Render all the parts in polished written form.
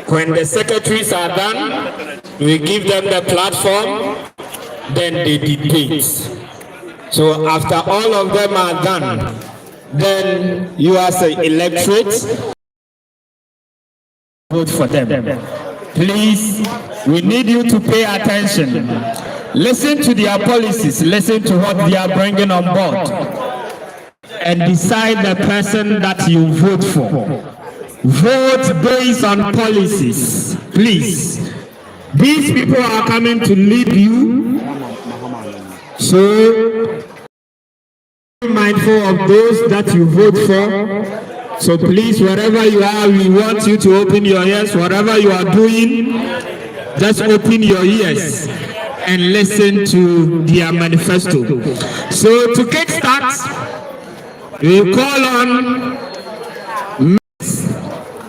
When the secretaries are done, we give them the platform, then they debate. So after all of them are done, then you as an electorate vote for them. Please, we need you to pay attention. Listen to their policies, listen to what they are bringing on board, and decide the person that you vote for. Vote based on policies, please. These people are coming to lead you, so be mindful of those that you vote for. So please, wherever you are, we want you to open your ears. Whatever you are doing, just open your ears and listen to their manifesto. So to kickstart, we call on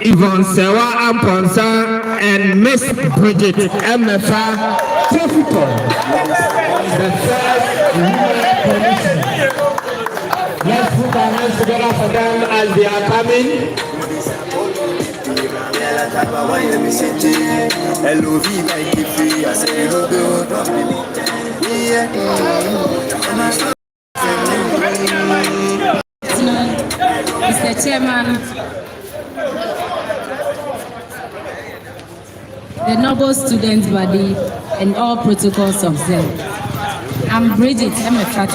Yvonne Sewa Amponsa and Miss Bridget MFA Profito, the first women commissioner. Let's put our hands together for them as they are coming. Mr. Chairman, the noble student body, and all protocols observed. I'm Bridget MFA,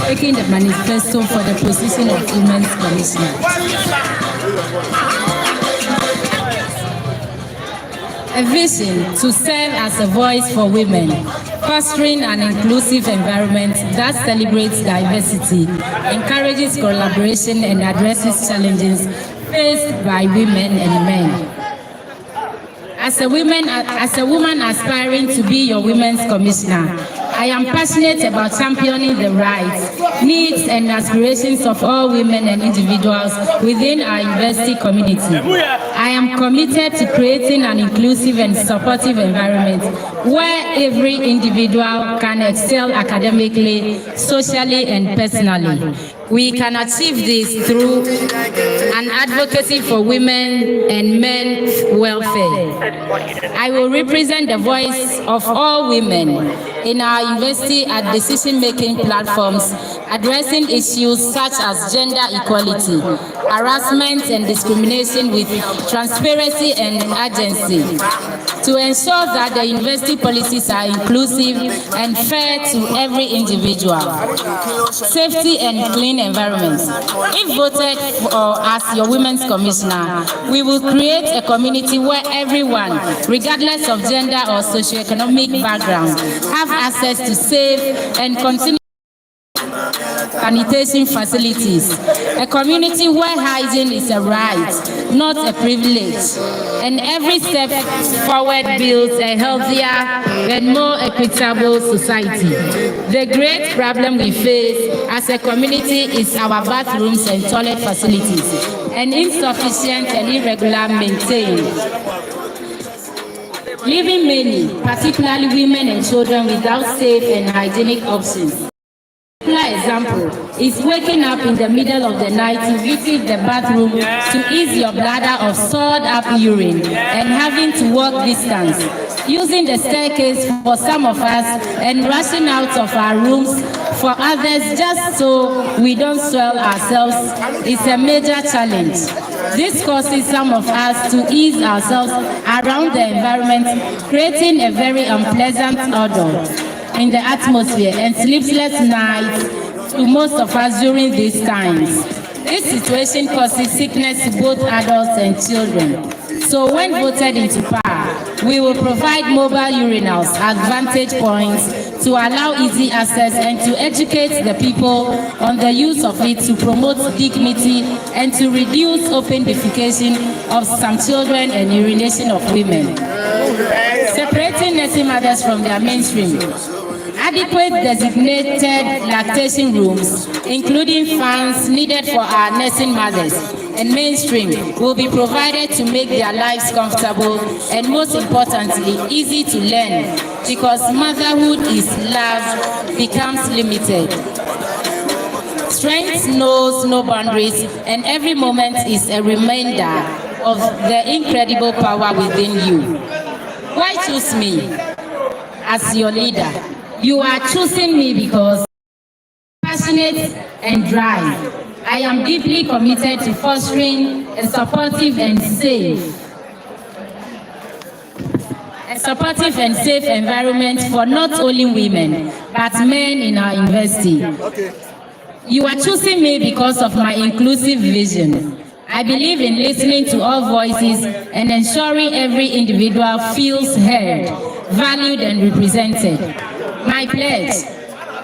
taking the manifesto for the position of Women's Commissioner. A vision to serve as a voice for women, fostering an inclusive environment that celebrates diversity, encourages collaboration, and addresses challenges faced by women and men. As a woman aspiring to be your Women's Commissioner, I am passionate about championing the rights, needs, and aspirations of all women and individuals within our university community. I am committed to creating an inclusive and supportive environment where every individual can excel academically, socially, and personally. We can achieve this through an advocacy for women and men's welfare. I will represent the voice of all women in our university at decision-making platforms, addressing issues such as gender equality, harassment and discrimination with transparency and urgency, to ensure that the university policies are inclusive and fair to every individual. Safety and clean environments. If voted for as your Women's Commissioner, we will create a community where everyone, regardless of gender or socioeconomic background, have access to safe and continuous sanitation facilities, a community where hygiene is a right, not a privilege, and every step forward builds a healthier and more equitable society. The great problem we face as a community is our bathrooms and toilet facilities, and insufficient and irregular maintenance, leaving many, particularly women and children, without safe and hygienic options. An example is waking up in the middle of the night to visit the bathroom to ease your bladder of stored up urine and having to walk distance, using the staircase for some of us and rushing out of our rooms for others just so we don't swell ourselves is a major challenge. This causes some of us to ease ourselves around the environment, creating a very unpleasant odor in the atmosphere and sleepless nights to most of us during these times. This situation causes sickness to both adults and children. So when voted into power, we will provide mobile urinals at vantage points to allow easy access and to educate the people on the use of it to promote dignity and to reduce open defecation of some children and urination of women. Separating nursing mothers from their mainstream. Adequate designated lactation rooms, including fans needed for our nursing mothers, and mainstream will be provided to make their lives comfortable and, most importantly, easy to learn, because motherhood is love becomes limited. Strength knows no boundaries, and every moment is a reminder of the incredible power within you. Why choose me as your leader? You are choosing me because I'm passionate and drive. I am deeply committed to fostering a supportive and safe environment for not only women, but men in our university. You are choosing me because of my inclusive vision. I believe in listening to all voices and ensuring every individual feels heard, valued, and represented. My pledge: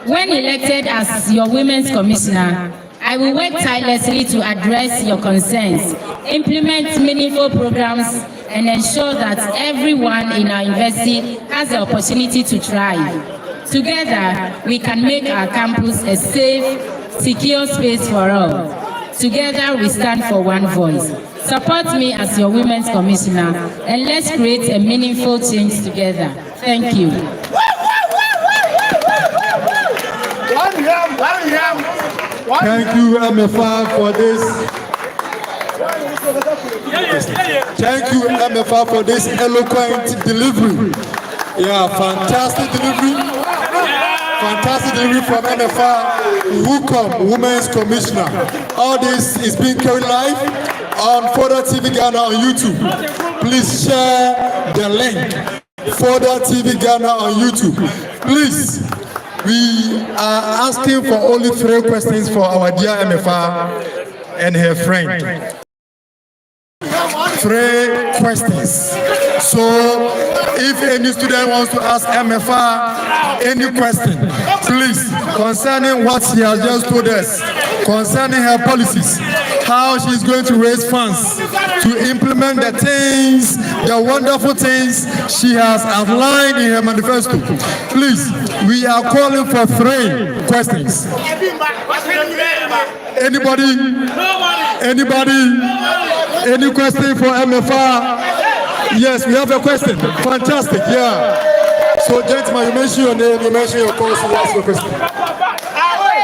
when elected as your Women's Commissioner, I will work tirelessly to address your concerns, implement meaningful programs, and ensure that everyone in our university has the opportunity to thrive. Together, we can make our campus a safe, secure space for all. Together, we stand for one voice. Support me as your Women's Commissioner, and let's create a meaningful change together. Thank you. Thank you, MFA, for this. Thank you, MFA, for this eloquent delivery. Yeah, fantastic delivery. Fantastic delivery from MFA. Welcome, Women's Commissioner. All this is being carried live on Further TV Ghana on YouTube. Please share the link. Further TV Ghana on YouTube. Please. We are asking for only 3 questions for our dear MFA and her friend. 3 questions. So, if any student wants to ask MFA any question, please, concerning what she has just told us, concerning her policies, how she's going to raise funds to implement the things, the wonderful things she has outlined in her manifesto. Please, we are calling for 3 questions. Anybody? Any question for MFA? Yes, we have a question. Fantastic, yeah. So, gentlemen, you mention your name, you mention your course, you ask your question.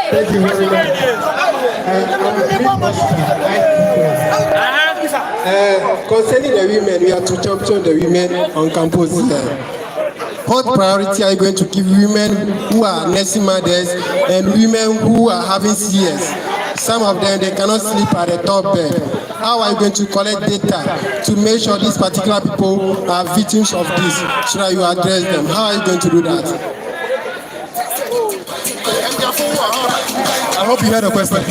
Thank you very much. Concerning the women, we are to champion the women on campus here. What priority are you going to give women who are nursing mothers and women who are having CS? Some of them, they cannot sleep at the top bed. How are you going to collect data to make sure these particular people are victims of this so that you address them? How are you going to do that? I hope you heard the question.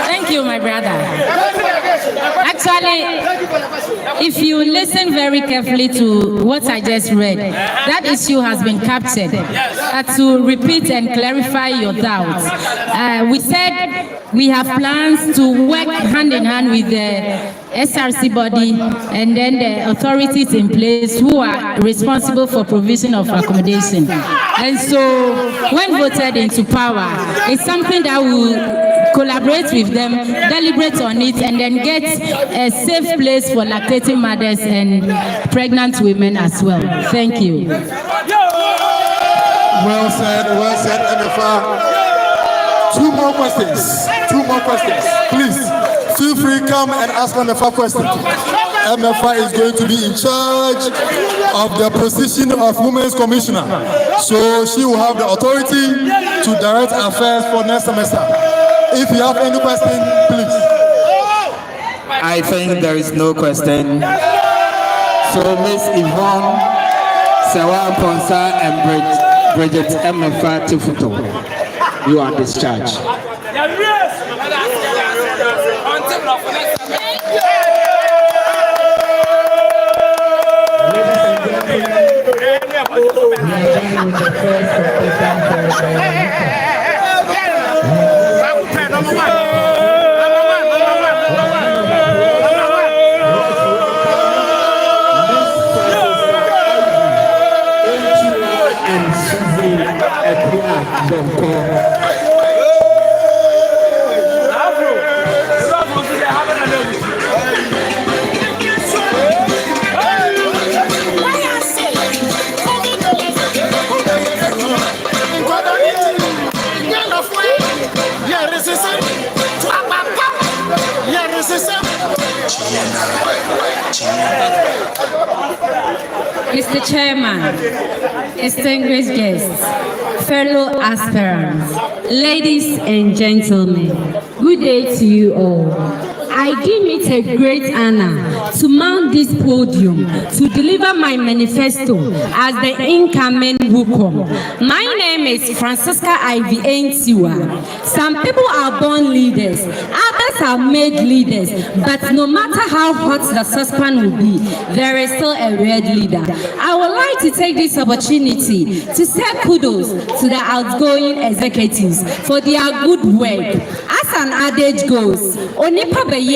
Thank you, my brother. Actually, if you listen very carefully to what I just read, that issue has been captured. To repeat and clarify your doubts, we said we have plans to work hand in hand with the SRC body and then the authorities in place who are responsible for provision of accommodation. And so, when voted into power, it's something that will collaborate with them, deliberate on it, and then get a safe place for lactating mothers and pregnant women as well. Thank you. Well said, MFA. 2 more questions. Please, feel free, come and ask MFA questions. MFA is going to be in charge of the position of Women's Commissioner. So she will have the authority to direct affairs for next semester. If you have any question, please. I think there is no question. So Miss Yvonne, Sewa Ponsa, and Bridget MFA Tifuto, you are discharged. Mr. Chairman, distinguished guests, fellow aspirants, ladies and gentlemen, good day to you all. I deem it a great honor to mount this podium to deliver my manifesto as the incoming WUCOM. My name is Francisca Ivy Ntiwa. Some people are born leaders, others are made leaders, but no matter how hot the saucepan will be, there is still a red leader. I would like to take this opportunity to say kudos to the outgoing executives for their good work. As an adage goes, Onipa beyebi,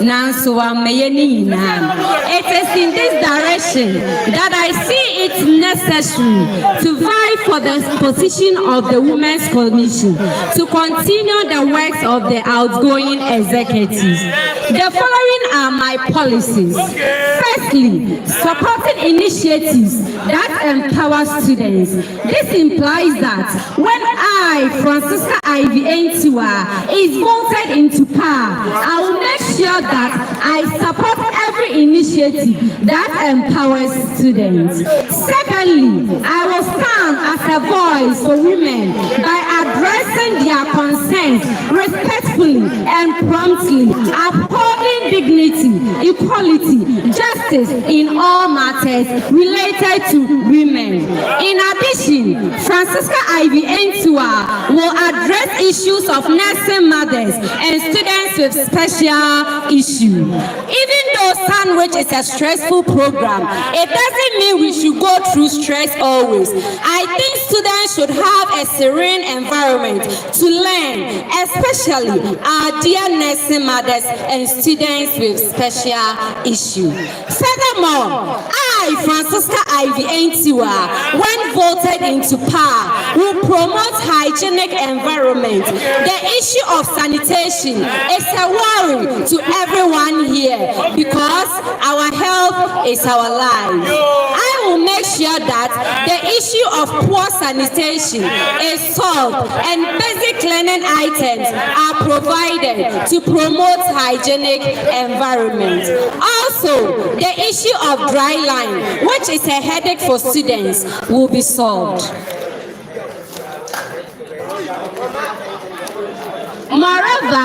nanso ameyeni ina. It is in this direction that I see it necessary to vie for the position of the Women's Commission to continue the works of the outgoing executives. The following are my policies. Firstly, supporting initiatives that empower students. This implies that when I, Francisca Ivy Ntiwa, is voted into power, I will make sure that I support every initiative that empowers students. Secondly, I will stand as a voice for women by addressing their concerns respectfully and promptly, upholding dignity, equality, justice in all matters related to women. In addition, Francisca Ivy Ntiwa will address issues of nursing mothers and students with special issues. Even though Sandwich is a stressful program, it doesn't mean we should go through stress always. I think students should have a serene environment to learn, especially our dear nursing mothers and students with special issues. Furthermore, I, Francisca Ivy Ntiwa, when voted into power, will promote hygienic environment. The issue of sanitation is a worry to everyone here because our health is our life. I will make sure that the issue of poor sanitation is solved and basic cleaning items are provided to promote hygienic environment. Also, the issue of dry line, which is a headache for students, will be solved. Moreover,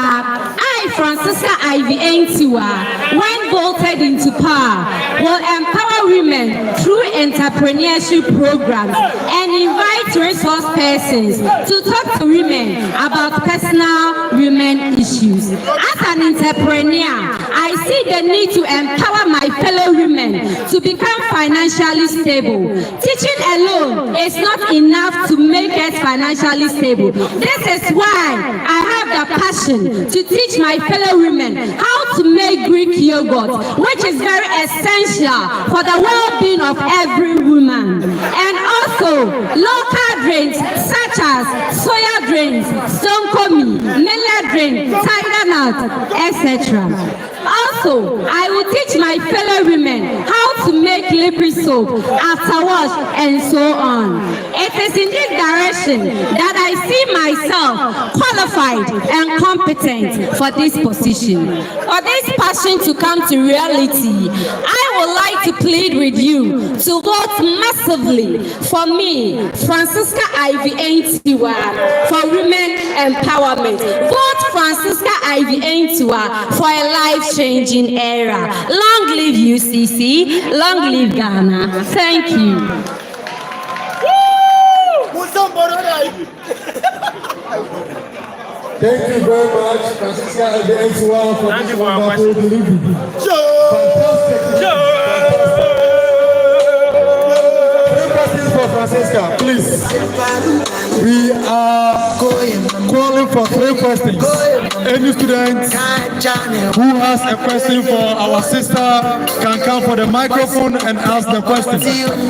I, Francisca Ivy Ntiwa, when voted into power, will empower women through entrepreneurship programs and invite resource persons to talk to women about personal women issues. As an entrepreneur, I see the need to empower my fellow women to become financially stable. Teaching alone is not enough to make us financially stable. This is why I have the passion to teach my fellow women how to make Greek yogurt, which is very essential for the well-being of every woman. And also local drinks such as soya drinks, sonkomi, millet drink, tiger nut, etc. Also, I will teach my fellow women how to make liquid soap, after wash, and so on. It is in this direction that I see myself qualified and competent for this position. For this passion to come to reality, I would like to plead with you to vote massively for me, Francisca Ivy Ntiwa, for women empowerment. Vote Francisca Ivy Ntiwa for a life-changing era. Long live UCC, long live Ghana. Thank you. Thank you very much, Francisca Ivy Ntiwa, for this wonderful delivery. Fantastic. Three questions for Francisca, please. We are calling for three questions. Any student who has a question for our sister can come for the microphone and ask the question.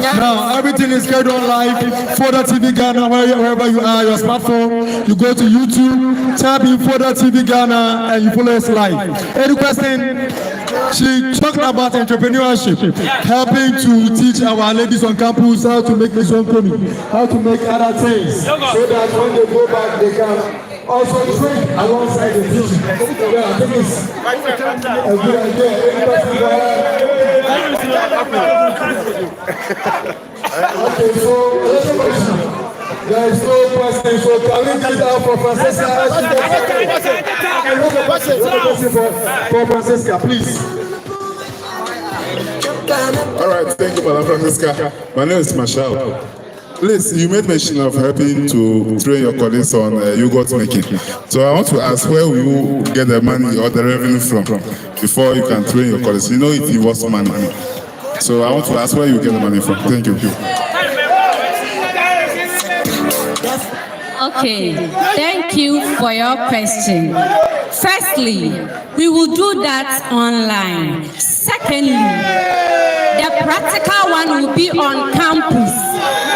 Now, everything is carried on live. Fodder TV Ghana, wherever you are, your smartphone, you go to YouTube, type in Fodder TV Ghana, and you follow us live. Any question? She talked about entrepreneurship, helping to teach our ladies on campus how to make this homecoming, how to make other things, so that when they go back, they can also train alongside the teaching. Yeah, I think it's a good idea. Okay, so there is no question, so can we give it out for Francesca? For Francesca, please. All right, thank you, Madam Francesca. My name is Marshall. Please, you made mention of helping to train your colleagues on yogurt making. So I want to ask, where will you get the money or the revenue from before you can train your colleagues? You know it involves money. So I want to ask where you get the money from. Thank you. Okay, thank you for your question. Firstly, we will do that online. Secondly, the practical one will be on campus.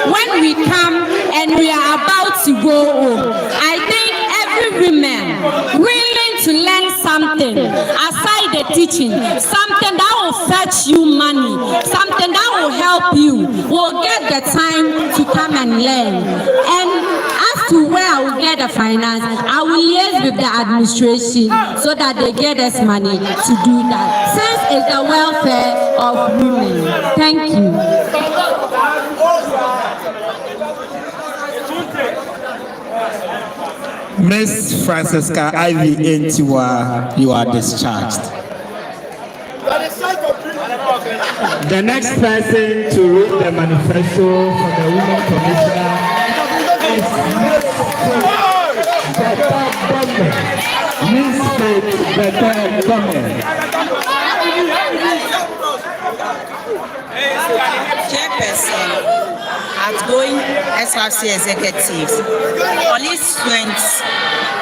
When we come and we are about to go home, I think every woman willing to learn something aside the teaching, something that will fetch you money, something that will help you, will get the time to come and learn. And as to where I will get the finance, I will liaise with the administration so that they get us money to do that. Since it's the welfare of women. Thank you. Miss Francesca Ivy Entiwa, you are discharged. The next person to read the manifesto for the Women Commissioner is Miss Beta Gomez. Chairperson, outgoing SRC executives, police students,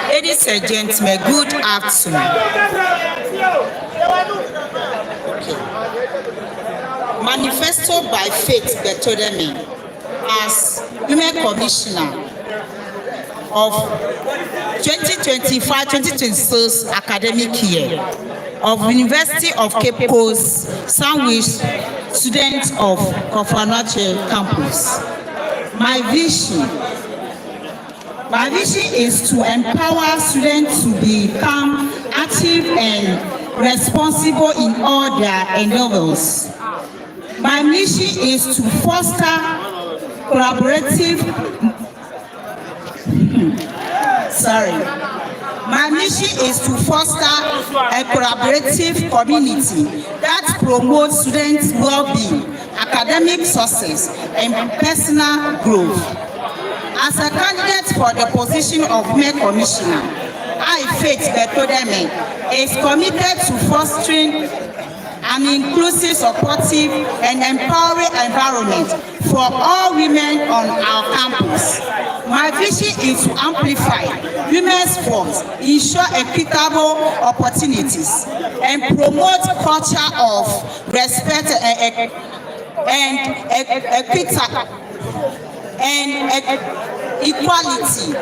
ladies and gentlemen, good afternoon. Manifesto by Faith Betodemi as Women Commissioner of 2025-2026 academic year of University of Cape Coast, Sandwich, students of Komfo campus. My vision is to empower students to become active and responsible in all their endeavors. My mission is to foster collaborative. My mission is to foster a collaborative community that promotes students' well-being, academic success, and personal growth. As a candidate for the position of Women Commissioner, I, Faith Betodemi, is committed to fostering an inclusive, supportive, and empowering environment for all women on our campus. My vision is to amplify women's voice, ensure equitable opportunities, and promote culture of respect and equality.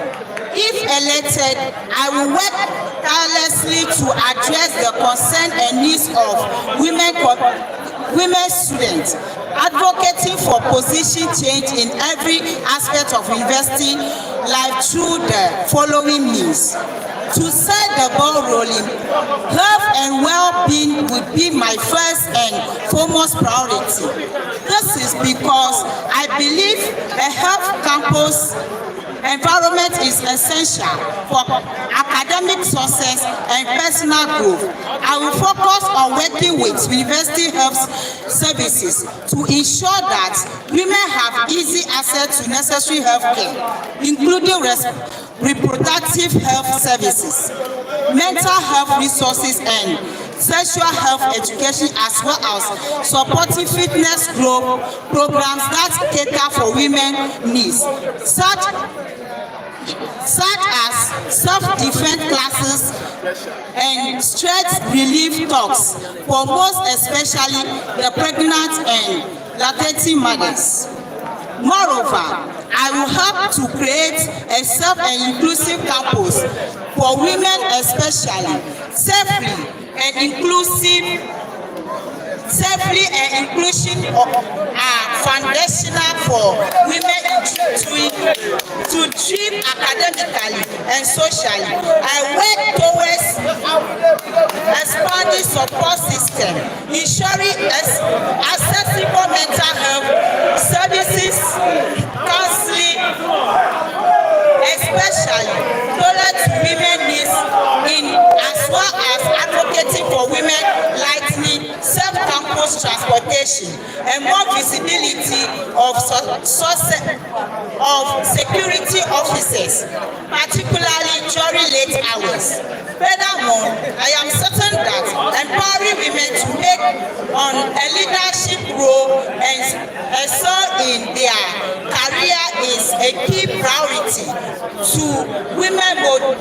If elected, I will work tirelessly to address the concerns and needs of women students, advocating for position change in every aspect of university life through the following means. To set the ball rolling, health and well-being would be my first and foremost priority. This is because I believe a health campus environment is essential for academic success and personal growth. I will focus on working with university health services to ensure that women have easy access to necessary health care, including reproductive health services, mental health resources, and sexual health education, as well as supporting fitness growth programs that cater for women's needs, such as self-defense classes and stress relief talks for most especially the pregnant and lactating mothers. Moreover, I will help to create a safe and inclusive campus for women, especially safely and inclusive Safety and inclusion are foundational for women to thrive academically and socially. I work towards expanding support system, ensuring accessible mental health services, counseling, especially tailored to women needs, as well as advocating for women lightning, self-campus transportation, and more visibility of security officers, particularly during late hours. Furthermore, I am certain that empowering women to take on a leadership role and excel in their career is a key priority to women,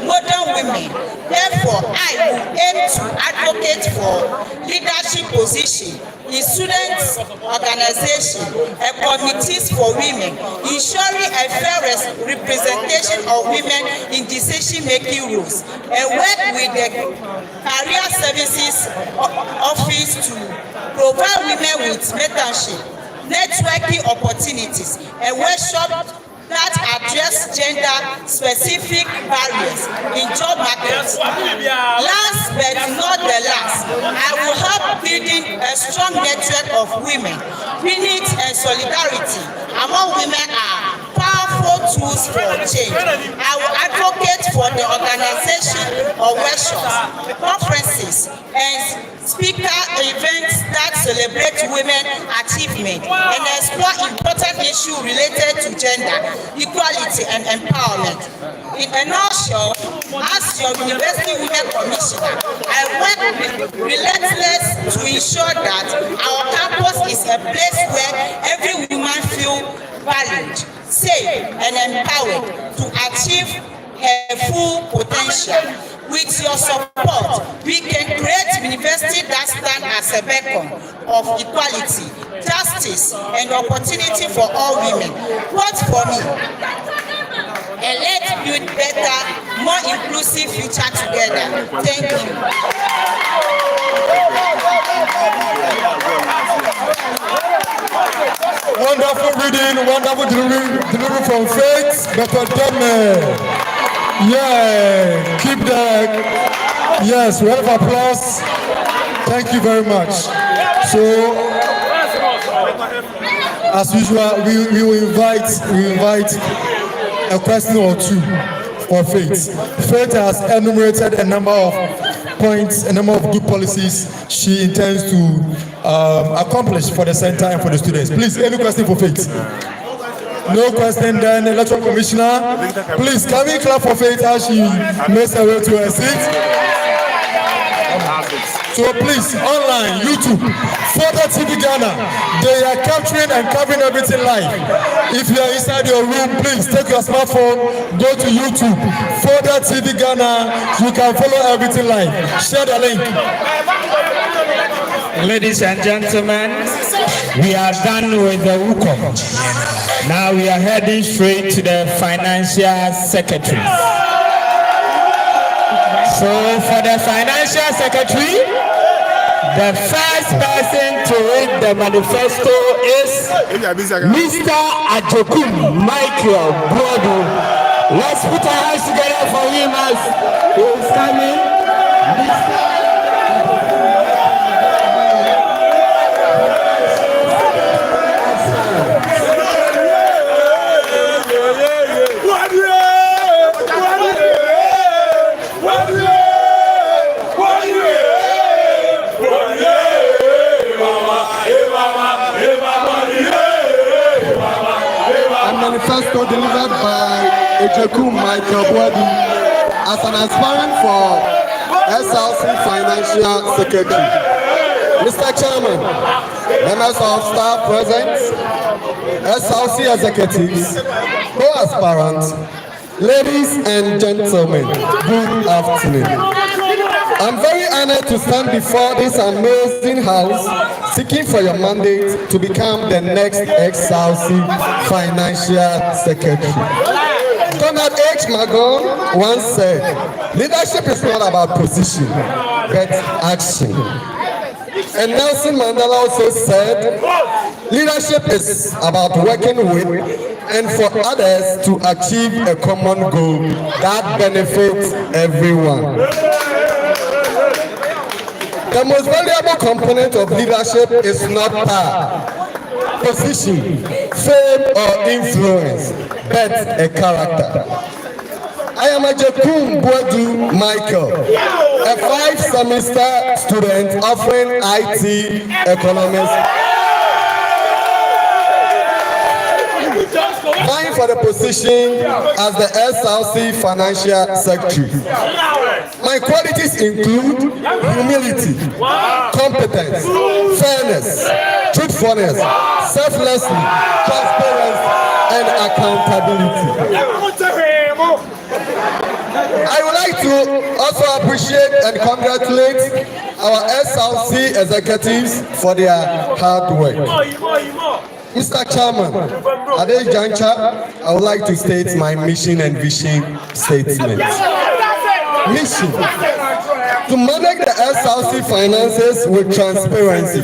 modern women. Therefore, I will aim to advocate for leadership position in students' organizations and committees for women, ensuring a fair representation of women in decision-making roles, and work with the Career Services Office to provide women with mentorship, networking opportunities, and workshops that address gender-specific barriers in job markets. Last but not the last, I will help building a strong network of women. Unity and solidarity among women are powerful tools for change. I will advocate for the organization of workshops, conferences, and speaker events that celebrate women's achievement and explore important issues related to gender, equality, and empowerment. In a nutshell, as your University Women Commissioner, I work relentless to ensure that our campus is a place where every woman feels valued, safe, and empowered to achieve her full potential. With your support, we can create a university that stands as a beacon of equality, justice, and opportunity for all women. Vote for me, and let's build better, more inclusive future together. Thank you. Wonderful reading, wonderful delivery from Faith, Dr. Demme. Yeah, keep that. Yes, round of applause. Thank you very much. So, as usual, we will invite a question or two for Faith. Faith has enumerated a number of points, a number of good policies she intends to accomplish for the center and for the students. Please, any question for Faith? No question, then Electoral Commissioner. Please, can we clap for Faith as she makes her way to her seat? So please, online, YouTube, Further TV Ghana, they are capturing and covering everything live. If you are inside your room, please take your smartphone, go to YouTube, Further TV Ghana, you can follow everything live. Share the link. Ladies and gentlemen, we are done with the WUCOM. Now we are heading straight to the Financial Secretary. So for the Financial Secretary, the first person to read the manifesto is Mr. Ajokum Michael Brodo. Let's put our hands together for him as he is coming. Manifesto delivered by Ejeku Michael Boadi as an aspirant for SLC Financial Secretary. Mr. Chairman, members of staff present, SLC executives, co-aspirants, ladies and gentlemen, good afternoon. I'm very honored to stand before this amazing house seeking for your mandate to become the next SLC Financial Secretary. Donald H. Magon once said, leadership is not about position, but action. And Nelson Mandela also said, leadership is about working with and for others to achieve a common goal that benefits everyone. The most valuable component of leadership is not power, position, fame, or influence, but a character. I am a Jakum Boadu Michael, a 5-semester student offering IT economics, vying for the position as the SLC Financial Secretary. My qualities include humility, competence, fairness, truthfulness, selflessness, transparency, and accountability. I would like to also appreciate and congratulate our SLC executives for their hard work. Mr. Chairman, at this juncture, I would like to state my mission and vision statement. Mission: to manage the SLC finances with transparency,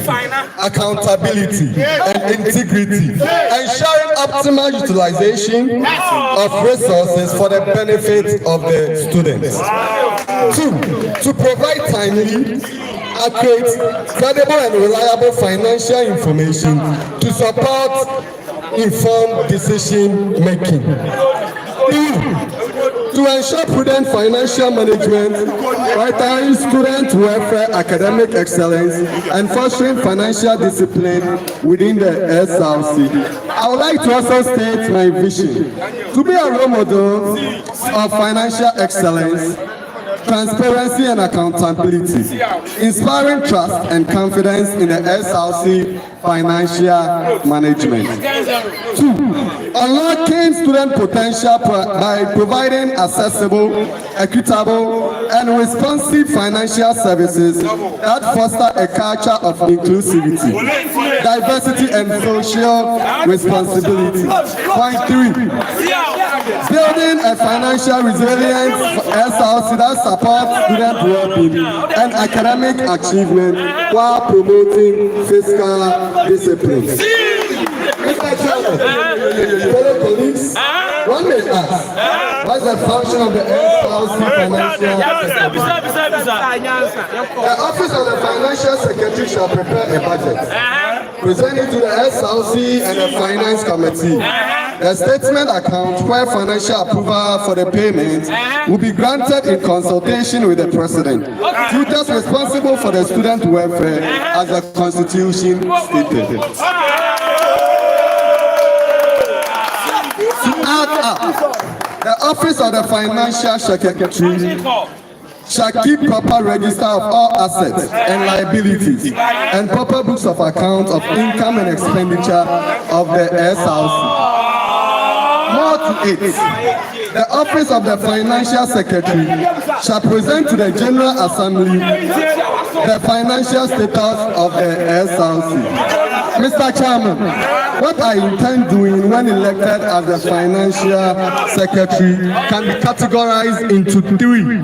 accountability, and integrity, ensuring optimal utilization of resources for the benefit of the students. 2, to provide timely, accurate, credible, and reliable financial information to support informed decision making. 3, to ensure prudent financial management, prioritizing student welfare, academic excellence, and fostering financial discipline within the SLC. I would like to also state my vision: to be a role model of financial excellence, transparency, and accountability, inspiring trust and confidence in the SLC financial management. 2, unlocking student potential by providing accessible, equitable, and responsive financial services that foster a culture of inclusivity, diversity, and social responsibility. Point 3, building a financial resilient SLC that supports student well-being and academic achievement while promoting fiscal discipline. Mr. Chairman, fellow colleagues, one may ask, what's the function of the SLC Financial Secretary? The Office of the Financial Secretary shall prepare a budget, present it to the SLC and the Finance Committee. The statement account where financial approval for the payment will be granted in consultation with the President, tutors responsible for the student welfare as the Constitution stated. To add up, the Office of the Financial Secretary shall keep proper register of all assets and liabilities and proper books of account of income and expenditure of the SLC. More to it, the Office of the Financial Secretary shall present to the General Assembly the financial status of the SLC. Mr. Chairman, what I intend doing when elected as the Financial Secretary can be categorized into 3.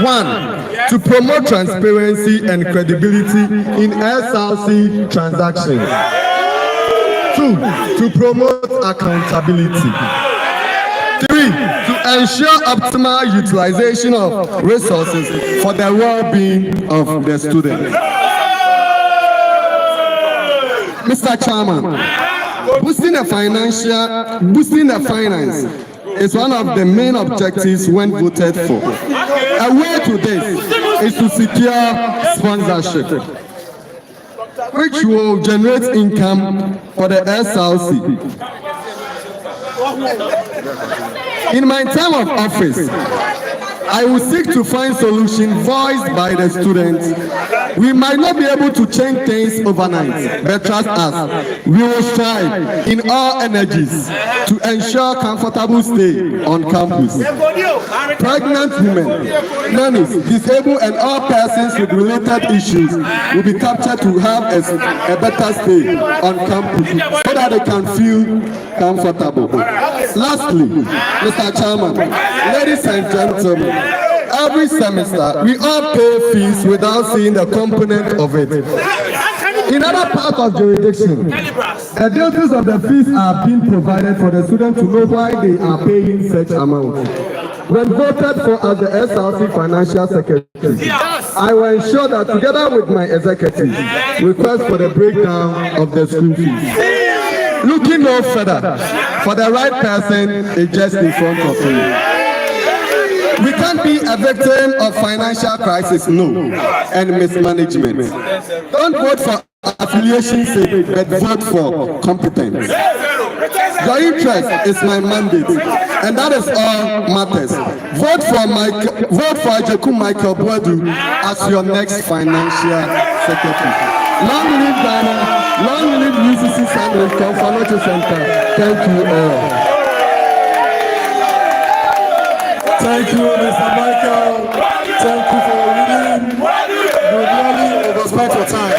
1, to promote transparency and credibility in SLC transactions. 2, to promote accountability. 3, to ensure optimal utilization of resources for the well-being of the students. Mr. Chairman, boosting the finance is one of the main objectives when voted for. A way to this is to secure sponsorship, which will generate income for the SLC. In my term of office, I will seek to find solutions voiced by the students. We might not be able to change things overnight, but trust us, we will strive in all energies to ensure comfortable stay on campus. Pregnant women, nannies, disabled, and all persons with related issues will be captured to have a better stay on campus so that they can feel comfortable. Lastly, Mr. Chairman, ladies and gentlemen, every semester, we all pay fees without seeing the component of it. In other parts of jurisdiction, the details of the fees are being provided for the student to know why they are paying such amount. When voted for as the SRC Financial Secretary, I will ensure that together with my executive, request for the breakdown of the school fees. Looking no further, for the right person is just in front of you. We can't be a victim of financial crisis, no, and mismanagement. Don't vote for affiliation sake, but vote for competence. Your interest is my mandate, and that is all matters. Vote for Ajeku Michael Boadu as your next financial secretary. Long live Ghana, long live UCC Sandwich Komfo Center. Thank you all. Thank you, Mr. Michael. Thank you for reading. You really overspent your time.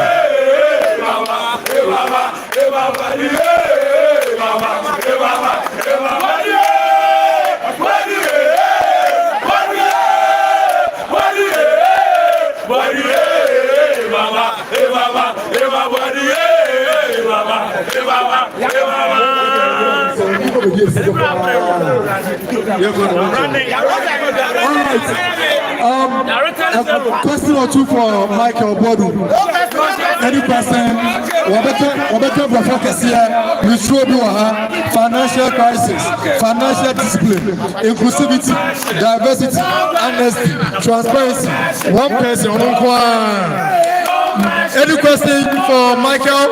A question or two for Michael Boadu. Any person, whatever focus here, we show you financial crisis, financial discipline, inclusivity, diversity, honesty, transparency. One person, one. Any question for Michael,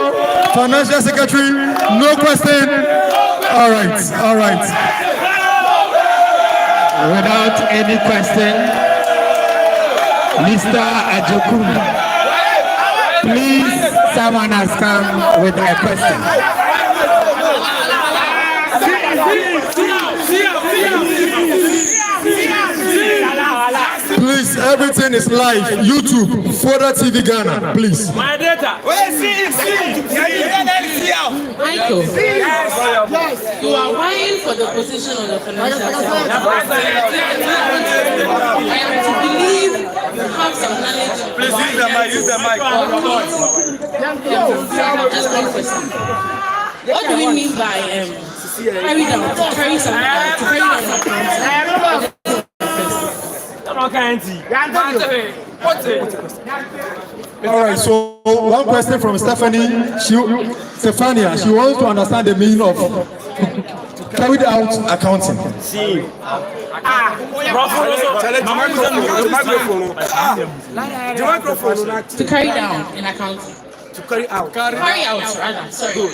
Financial Secretary? No question? All right. Without any question, Mr. Ajeku, please, someone has come with a question. Please, everything is live. YouTube, Further TV Ghana, please. My data. Michael, you are vying for the position of the financial secretary. I am to believe you have some knowledge. Please use the mic. Just one question. What do we mean by carry down? To carry some All right, so one question from Stephania. She wants to understand the meaning of carried out accounting. To carry down in accounting. To carry out. Carry out, rather. Sorry.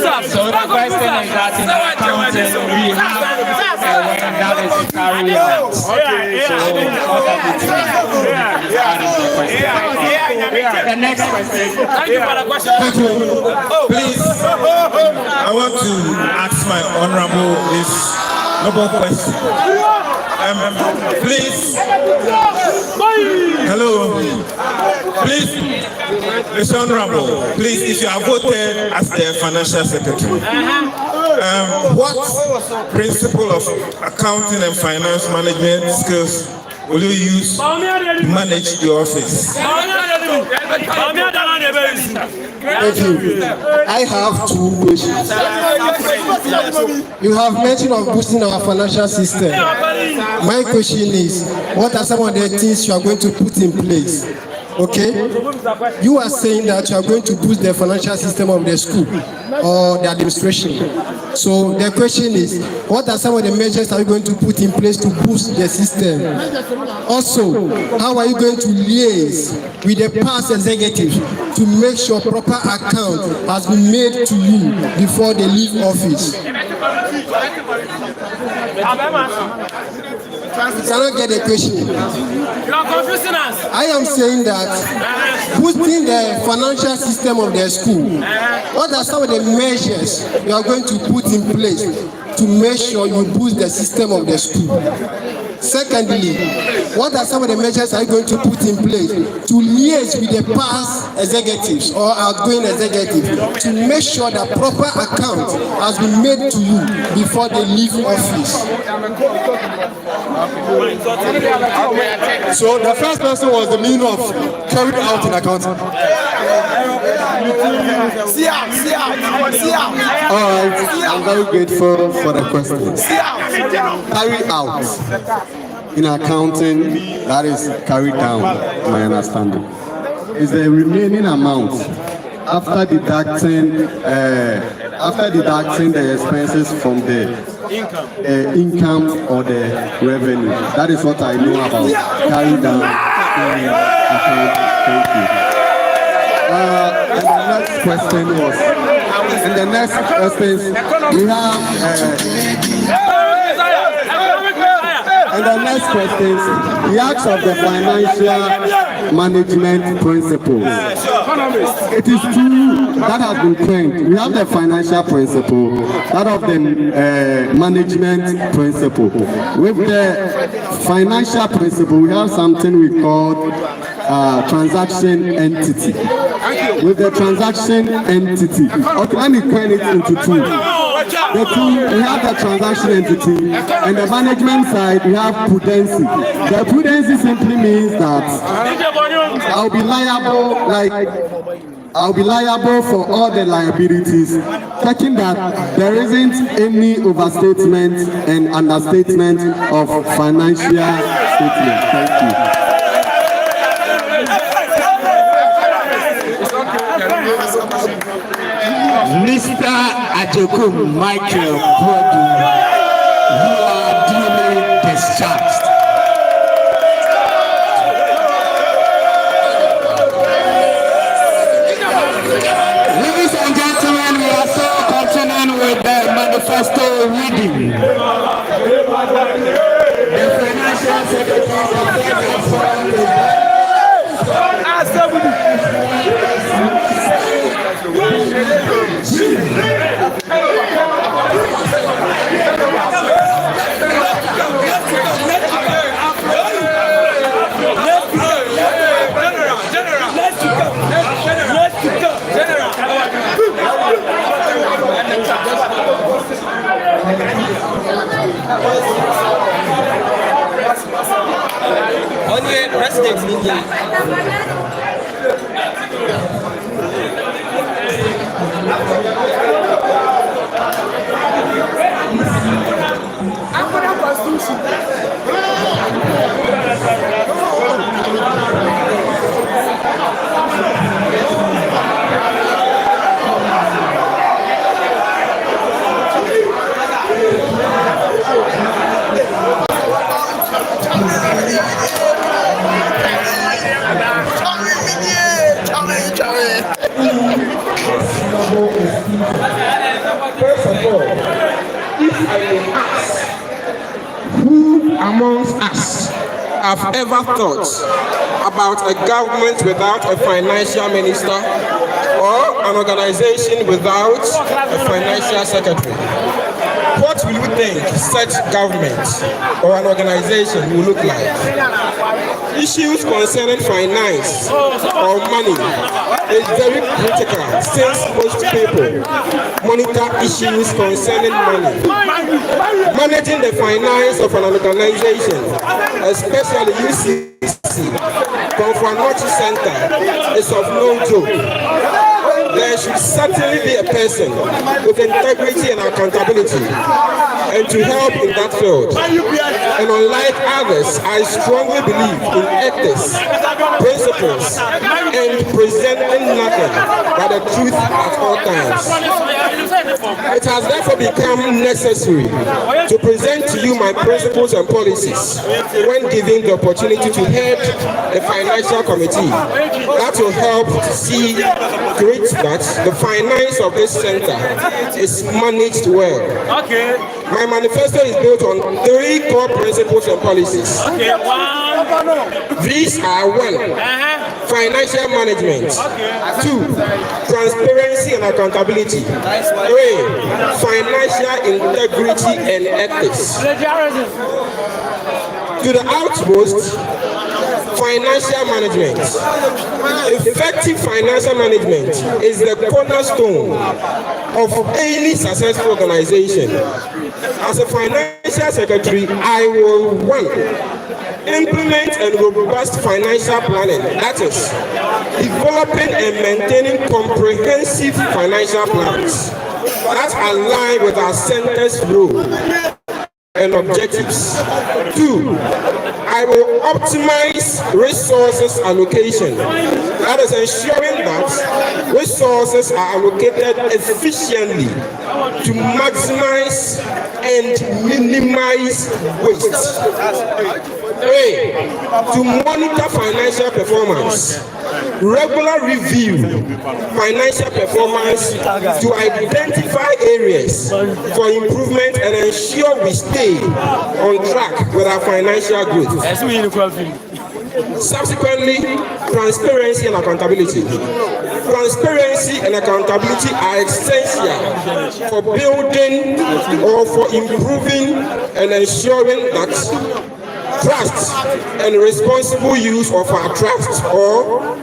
So the question is that in accounting we have when that is carried out. The next question. Thank you for the question. Please, I want to ask my honorable this noble question. Please, hello. Please, Mr. Honorable, please, if you are voted as the financial secretary, what principle of accounting and finance management skills will you use to manage the office? Thank you. I have two questions. You have mentioned of boosting our financial system. My question is, what are some of the things you are going to put in place? Okay, you are saying that you are going to boost the financial system of the school or the administration. So the question is, what are some of the measures are you going to put in place to boost the system? Also, how are you going to liaise with the past executives to make sure proper account has been made to you before they leave office? You cannot get the question. You are confusing us. I am saying that boosting the financial system of the school, what are some of the measures you are going to put in place to make sure you boost the system of the school? Secondly, what are some of the measures are you going to put in place to liaise with the past executives or outgoing executives to make sure that proper account has been made to you before they leave office? So the first person was the meaning of carried out in accounting. All right, I'm very grateful for the question. Carry out in accounting, that is carried down, my understanding, is the remaining amount after deducting the expenses from the income or the revenue. That is what I know about carry down in accounting. Thank you. And the next question was, we have and the next question, the acts of the financial management principles. It is true that has been claimed. We have the financial principle, that of the management principle. With the financial principle, we have something we call transaction entity. With the transaction entity, okay, let me turn it into two. The two, we have the transaction entity, and the management side, we have prudency. The prudency simply means that I'll be liable for all the liabilities, checking that there isn't any overstatement and understatement of financial statement. Thank you. Mr. Ajokum Michael Bodu, you are duly discharged. Ladies and gentlemen, we are still continuing with the manifesto reading. The financial secretary Only President India. First of all, if I may ask, who amongst us have ever thought about a government without a financial minister or an organization without a financial secretary? What will you think such government or an organization will look like? Issues concerning finance or money is very critical since most people monitor issues concerning money. Managing the finance of an organization, especially UCC, Komfo Center, is of no joke. There should certainly be a person with integrity and accountability, and to help in that field. And unlike others, I strongly believe in ethics, principles, and presenting nothing but the truth at all times. It has therefore become necessary to present to you my principles and policies when given the opportunity to head the financial committee. That will help to see to it that the finance of this center is managed well. Okay. My manifesto is built on 3 core principles and policies. Okay. These are 1. Financial management. 2. Transparency and accountability. 3. Financial integrity and ethics. To the utmost, financial management. Effective financial management is the cornerstone of any successful organization. As a financial secretary, I will 1. Implement a robust financial planning, that is, developing and maintaining comprehensive financial plans that align with our center's role and objectives. 2. I will optimize resources allocation. That is ensuring that resources are allocated efficiently to maximize and minimize waste. 3. To monitor financial performance. Regular review financial performance to identify areas for improvement and ensure we stay on track with our financial growth. Subsequently, transparency and accountability. Transparency and accountability are essential for building or for improving and ensuring that trust and responsible use of our trust, or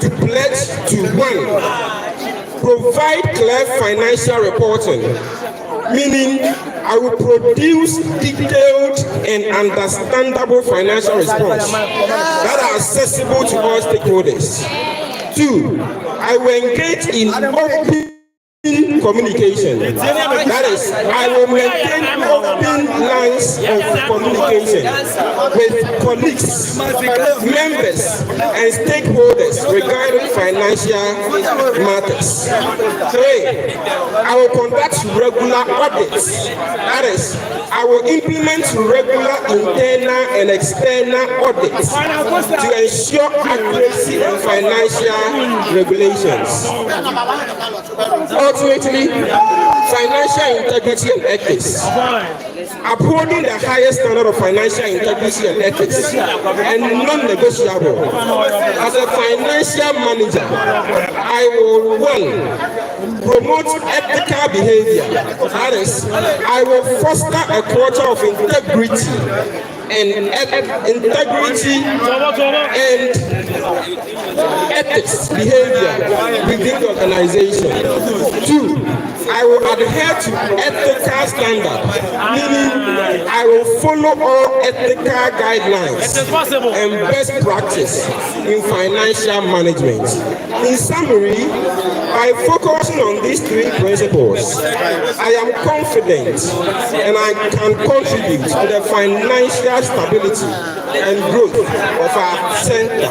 to pledge to 1. Provide clear financial reporting, meaning I will produce detailed and understandable financial response that are accessible to all stakeholders. 2. I will engage in open communication. That is, I will maintain open lines of communication with colleagues, members, and stakeholders regarding financial matters. 3. I will conduct regular audits. That is, I will implement regular internal and external audits to ensure accuracy in financial regulations. Ultimately, financial integrity and ethics. Upholding the highest standard of financial integrity and ethics and non-negotiable. As a financial manager, I will 1. Promote ethical behavior. That is, I will foster a culture of integrity and ethics behavior within the organization. 2. I will adhere to ethical standards, meaning I will follow all ethical guidelines and best practice in financial management. In summary, by focusing on these 3 principles, I am confident and I can contribute to the financial stability and growth of our center.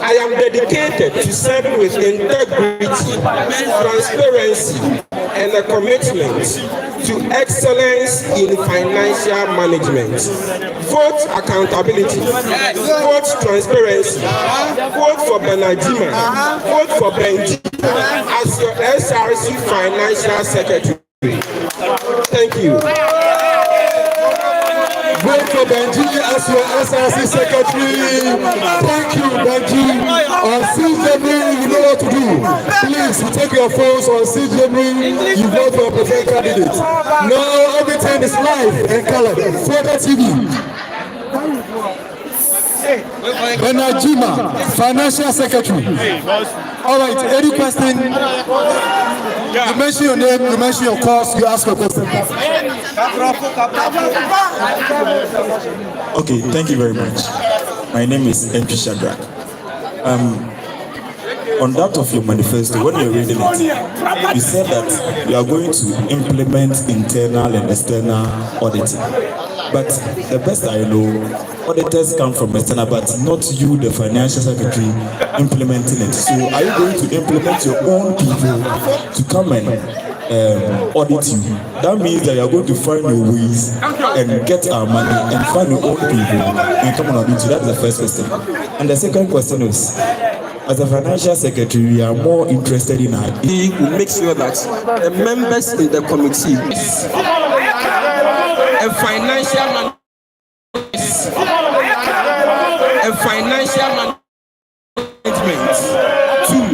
I am dedicated to serving with integrity, transparency, and a commitment to excellence in financial management. Vote accountability, vote transparency, vote for Benajima, vote for Benji as your SRC Financial Secretary. Thank you. Vote for Benji as your SRC Secretary. Thank you, Benji. On CJB, you know what to do. Please take your phones on CJB. You vote for a preferred candidate. Now everything is live and colored. Further TV. Benajima, Financial Secretary. All right, any question? You mention your name, you mention your course, you ask a question. Okay, thank you very much. My name is MP Shadrach. On that of your manifesto, when you're reading it, you said that you are going to implement internal and external auditing. But the best I know, auditors come from external, but not you, the financial secretary, implementing it. So are you going to implement your own people to come and audit you? That means that you are going to find your ways and get our money and find your own people and come and audit you. That's the first question. And the second question is, as a financial secretary, we are more interested in our... He will make sure that the members in the committee, a financial management tool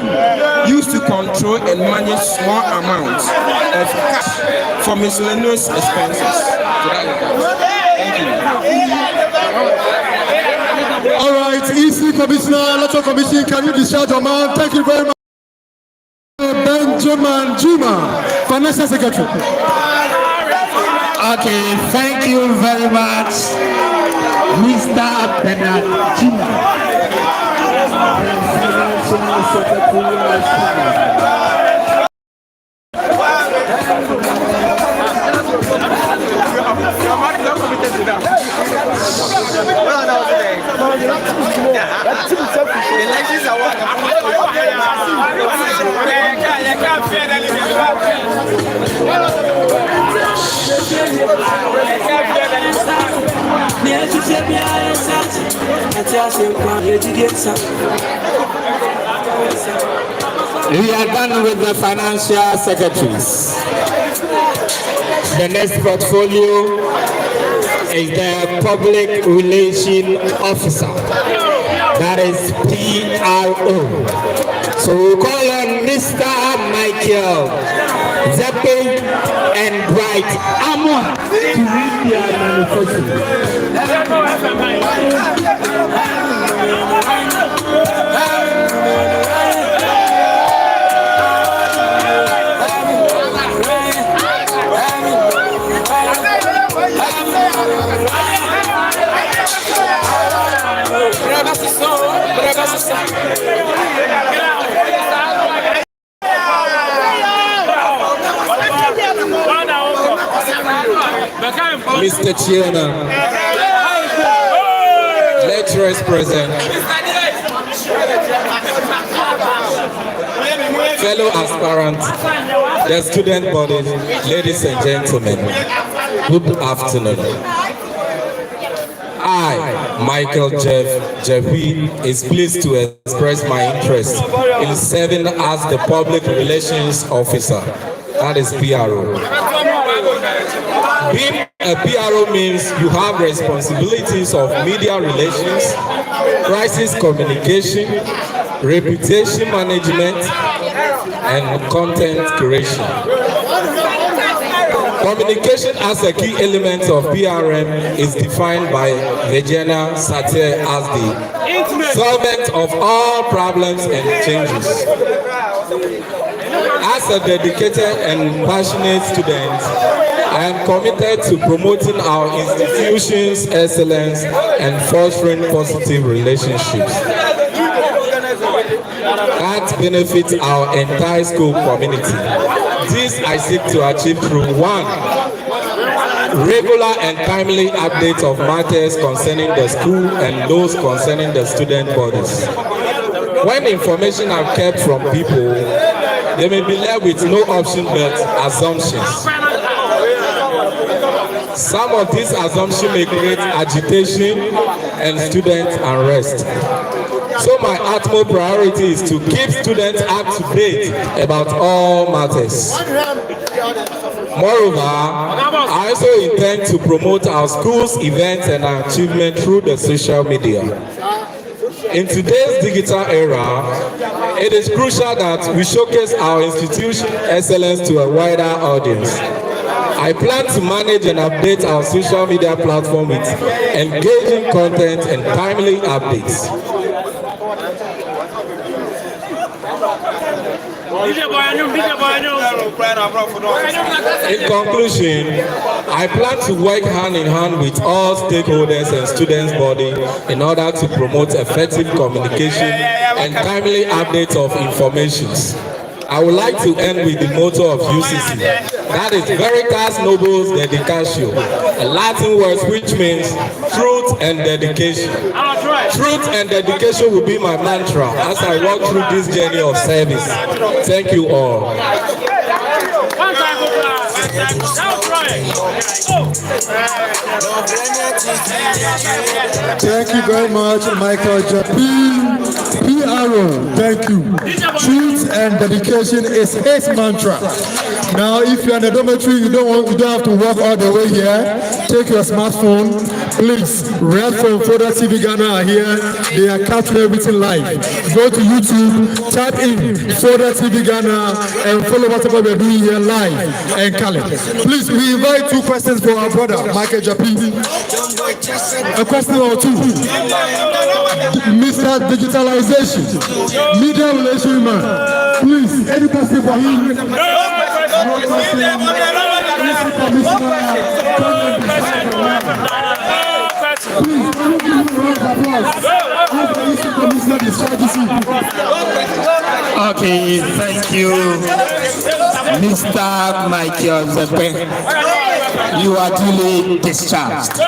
used to control and manage small amounts of cash for miscellaneous expenses. Thank you. All right, EC Commissioner, Electoral Commission, can you discharge your man? Thank you very much. Benjamin Juma, Financial Secretary. Okay, thank you very much, Mr. Bernard Juma. We are done with the financial secretaries. The next portfolio is the public relation officer. That is PRO. So we call on Mr. Michael Zeppe and Bright Amon to read their manifesto. Mr. Chairman, lecturers present, fellow aspirants, the student body, ladies and gentlemen, good afternoon. I, Michael Jeffy, is pleased to express my interest in serving as the Public Relations Officer, that is PRO. Being a PRO means you have responsibilities of media relations, crisis communication, reputation management, and content creation. Communication as a key element of PRM is defined by Virginia Satir as the solvent of all problems and changes. As a dedicated and passionate student, I am committed to promoting our institution's excellence and fostering positive relationships that benefit our entire school community. This I seek to achieve through 1. Regular and timely updates of matters concerning the school and those concerning the student bodies. When information are kept from people, they may be left with no option but assumptions. Some of these assumptions may create agitation and student unrest. So my utmost priority is to keep students up to date about all matters. Moreover, I also intend to promote our school's events and achievements through the social media. In today's digital era, it is crucial that we showcase our institution excellence to a wider audience. I plan to manage and update our social media platform with engaging content and timely updates. In conclusion, I plan to work hand in hand with all stakeholders and students' body in order to promote effective communication and timely updates of information. I would like to end with the motto of UCC. That is Veritas Nobis Dedicatio, a Latin word which means truth and dedication. Truth and dedication will be my mantra as I walk through this journey of service. Thank you all. Thank you very much, Michael Japin. PRO, thank you. Truth and dedication is his mantra. Now, if you're in the dormitory, you don't have to walk all the way here. Take your smartphone. Please, Red from Further TV Ghana are here. They are capturing everything live. Go to YouTube, type in Further TV Ghana, and follow whatever we're doing here live and Khaled. Please, we invite 2 questions for our brother, Michael Japi. A question or 2. Mr. Digitalization, Media Relation Man. Please, any question for him? Okay, thank you, Mr. Michael Zepe. You are duly discharged.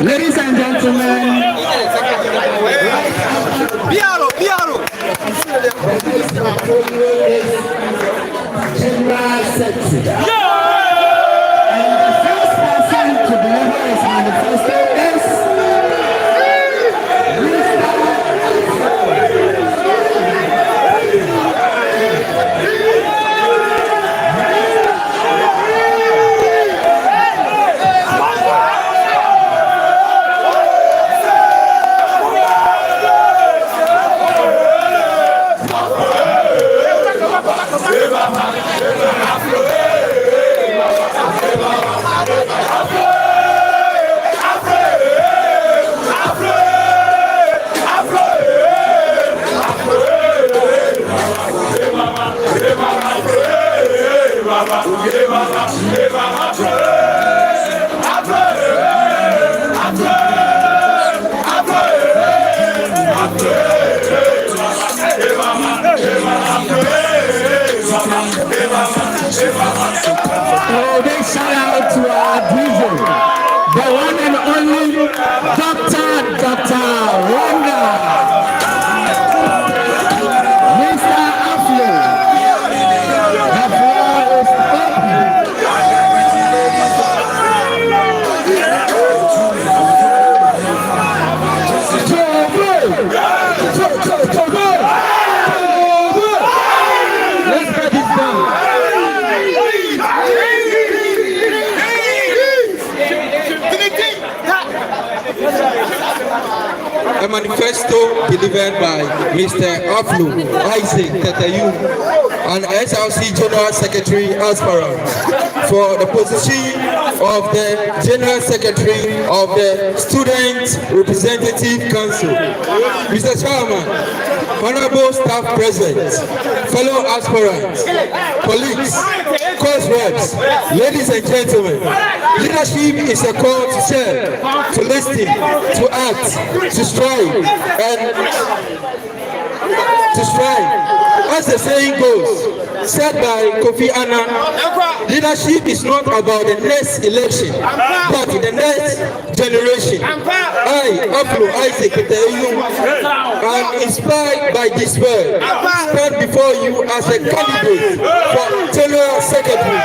Ladies and gentlemen, General Secretary. And the first person to deliver his manifesto is big shout out to our DJ, the one and only Dr. Wanda, Mr. Aflo. The floor is let's get this done. A manifesto delivered by Mr. Aflu Isaac Tatayu, an SLC General Secretary Aspirant, for the position of the General Secretary of the Student Representative Council. Mr. Chairman, honorable staff present, fellow aspirants, colleagues, course reps, ladies and gentlemen, leadership is a call to serve, to listen, to act, to strive, and to strive. As the saying goes, said by Kofi Annan, leadership is not about the next election, but the next generation. I, Afro Isaac Tatayu, am inspired by this word, stand before you as a candidate for General Secretary.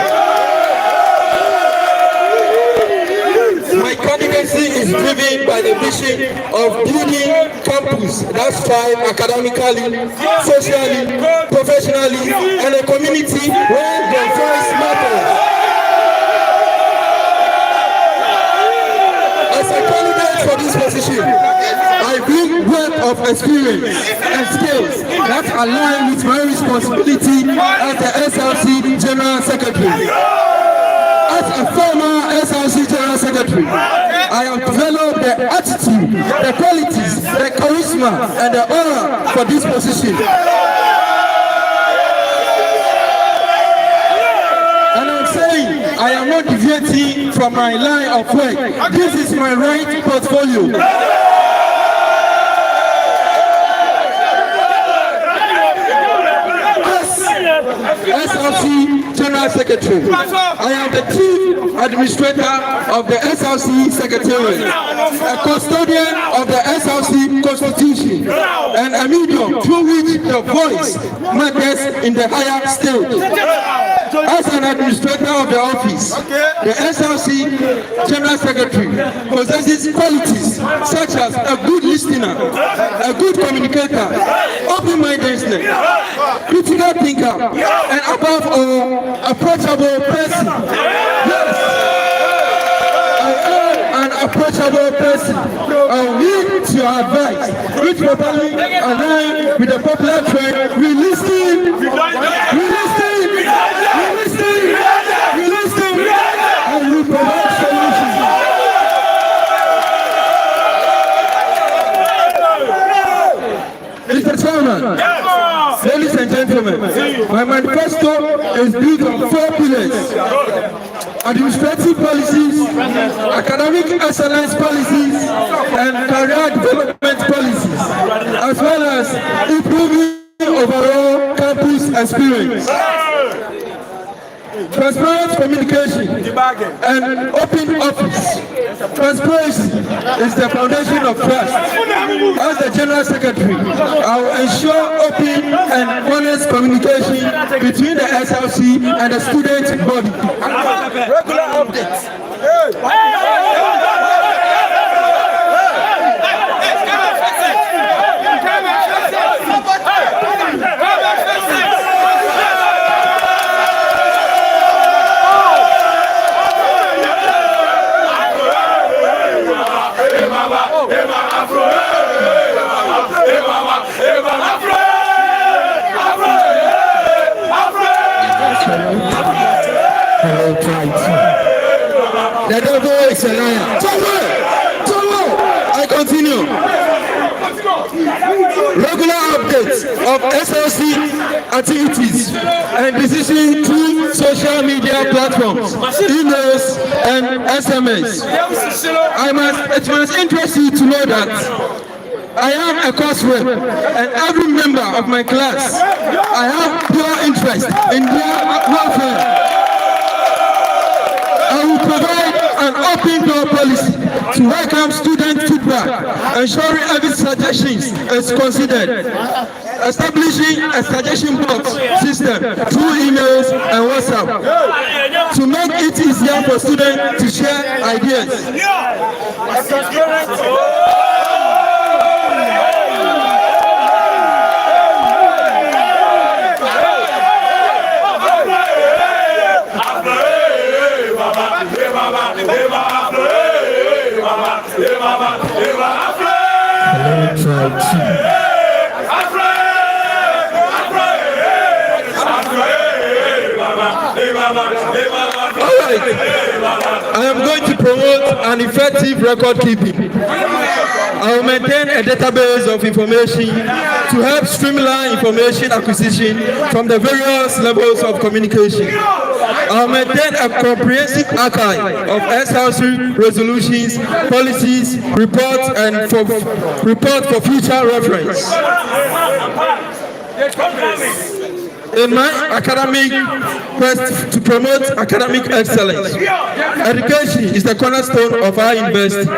My candidacy is driven by the vision of building campus that strive academically, socially, professionally, and a community where their voice matters. As a candidate for this position, I bring wealth of experience and skills that align with my responsibility as the SLC General Secretary. As a former SLC General Secretary, I have developed the attitude, the qualities, the charisma, and the honor for this position. And I'm saying I am not deviating from my line of work. This is my right portfolio. SLC General Secretary. I am the Chief Administrator of the SLC Secretariat, a custodian of the SLC Constitution, and a medium through which the voice matters in the higher stage. As an administrator of the office, the SLC General Secretary possesses qualities such as a good listener, a good communicator, open-mindedness, critical thinker, and above all, approachable person. Yes. I am an approachable person. I'll heed to your advice, which properly align with the popular trend. We listen, and we provide solutions. Mr. Chairman, ladies and gentlemen, my manifesto is built on 4 pillars: administrative policies, academic excellence policies, and career development policies, as well as improving overall campus experience. Transparent communication and open office. Transparency is the foundation of trust. As the General Secretary, I will ensure open and honest communication between the SLC and the student body. Regular updates. The devil is a liar. I continue. Regular updates of SLC activities and decisions through social media platforms, emails, and SMS. It must interest you to know that I am a course rep, and every member of my class, I have pure interest in their welfare. I will provide an open door policy to welcome student feedback, ensuring every suggestion is considered. Establishing a suggestion box system through emails and WhatsApp to make it easier for students to share ideas. I am going to promote an effective record keeping. I will maintain a database of information to help streamline information acquisition from the various levels of communication. I will maintain a comprehensive archive of SLC resolutions, policies, reports, and report for future reference. In my academic quest to promote academic excellence, education is the cornerstone of our investment.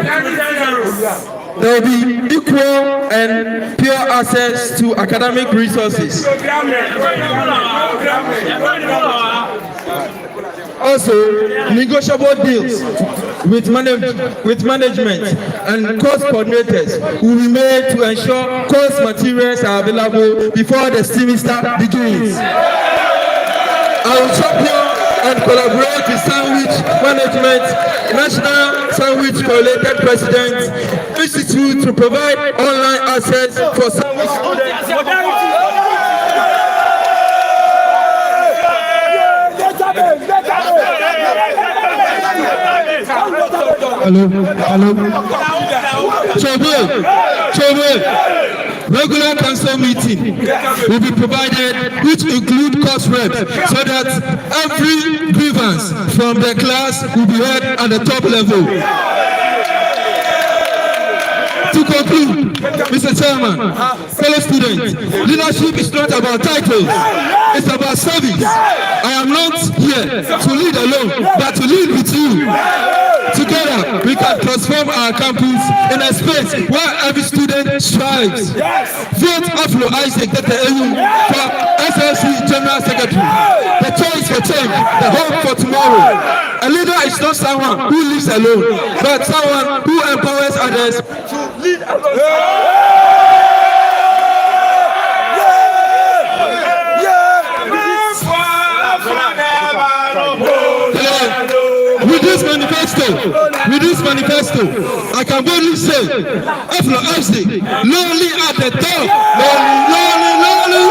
There will be equal and pure access to academic resources. Also, negotiable deals with management and course coordinators will be made to ensure course materials are available before the semester begins. I will champion and collaborate with Sandwich Management, National Sandwich Collated President Institute to provide online access for Sandwich students. Hello. Trouble. Regular council meeting will be provided, which include course reps, so that every grievance from the class will be heard at the top level. To conclude, Mr. Chairman, fellow students, leadership is not about titles, it's about service. I am not here to lead alone, but to lead with you. Together, we can transform our campus in a space where every student strives. Vote Afro Isaac for SLC General Secretary. The choice for change, the hope for tomorrow. A leader is not someone who lives alone, but someone who empowers others to lead With this manifesto, I can boldly say, Afro Isaac, lonely at the top, lonely.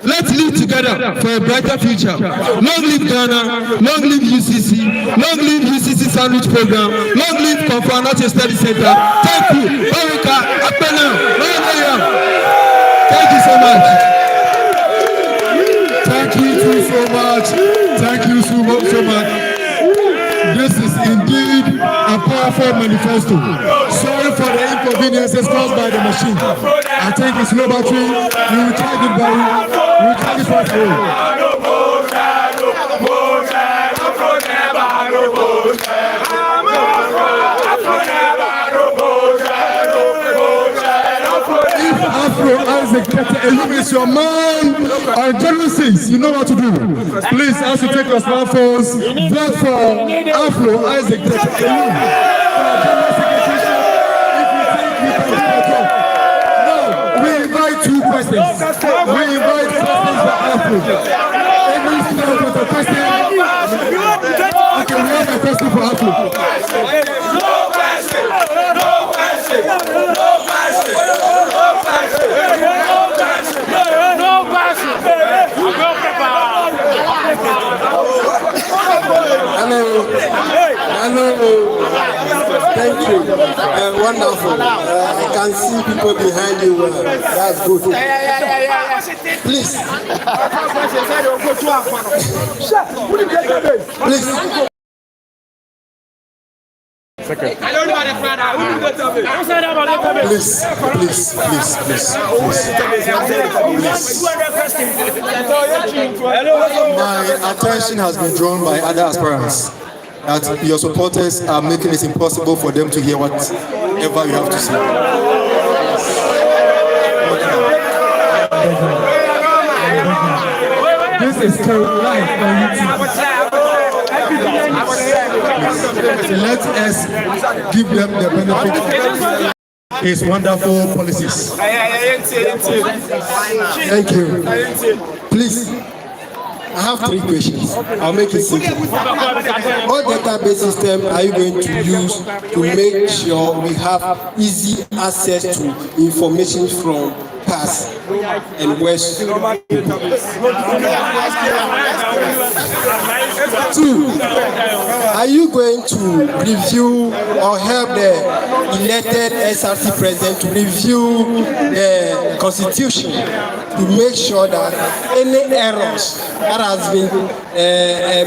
Let's live together for a brighter future. Long live Ghana, long live UCC, long live UCC Sandwich Program, long live Komfo Anokye Study Center. Thank you, Erica, Apena, thank you so much. Thank you so much. Thank you so much. This is indeed a powerful manifesto. Sorry for the inconveniences caused by the machine. I think it's low battery. We will charge it by Afro Isaac, illumines your mind on Genesis. You know what to do. Please, as you take your smartphones, vote for Afro Isaac. Now, we invite two questions. We invite questions for Afro. Any student with a question? Okay, we have a question for Afro. Hello. Thank you. Wonderful. I can see people behind you. That's good. Please. My attention has been drawn by other aspirants that your supporters are making it impossible for them to hear whatever you have to say. This is live on YouTube. Let us give them the benefit of his wonderful policies. Thank you. Please, I have 3 questions. I'll make it simple. What database system are you going to use to make sure we have easy access to information from past and West? 2, are you going to review or help the elected SRC president to review the constitution to make sure that any errors that has been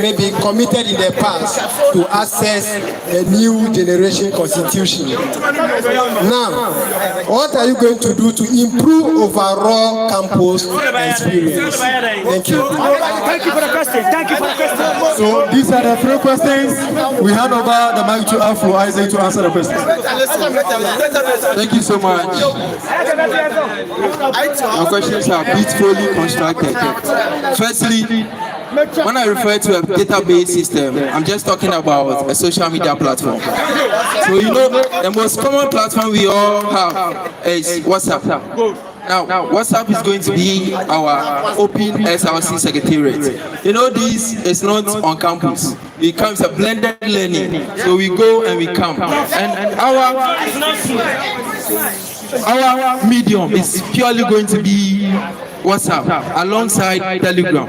maybe committed in the past to access the new generation constitution? Now, what are you going to do to improve overall campus experience? Thank you. Thank you for the question. So these are the 3 questions. We hand over the mic to Afro Isaac to answer the questions. Thank you so much. Our questions are beautifully constructed. Firstly, when I refer to a database system, I'm just talking about a social media platform. So you know, the most common platform we all have is WhatsApp. Now, WhatsApp is going to be our open SRC secretariat. You know, this is not on campus. It becomes a blended learning. So we go and we come. And our medium is purely going to be WhatsApp alongside Telegram.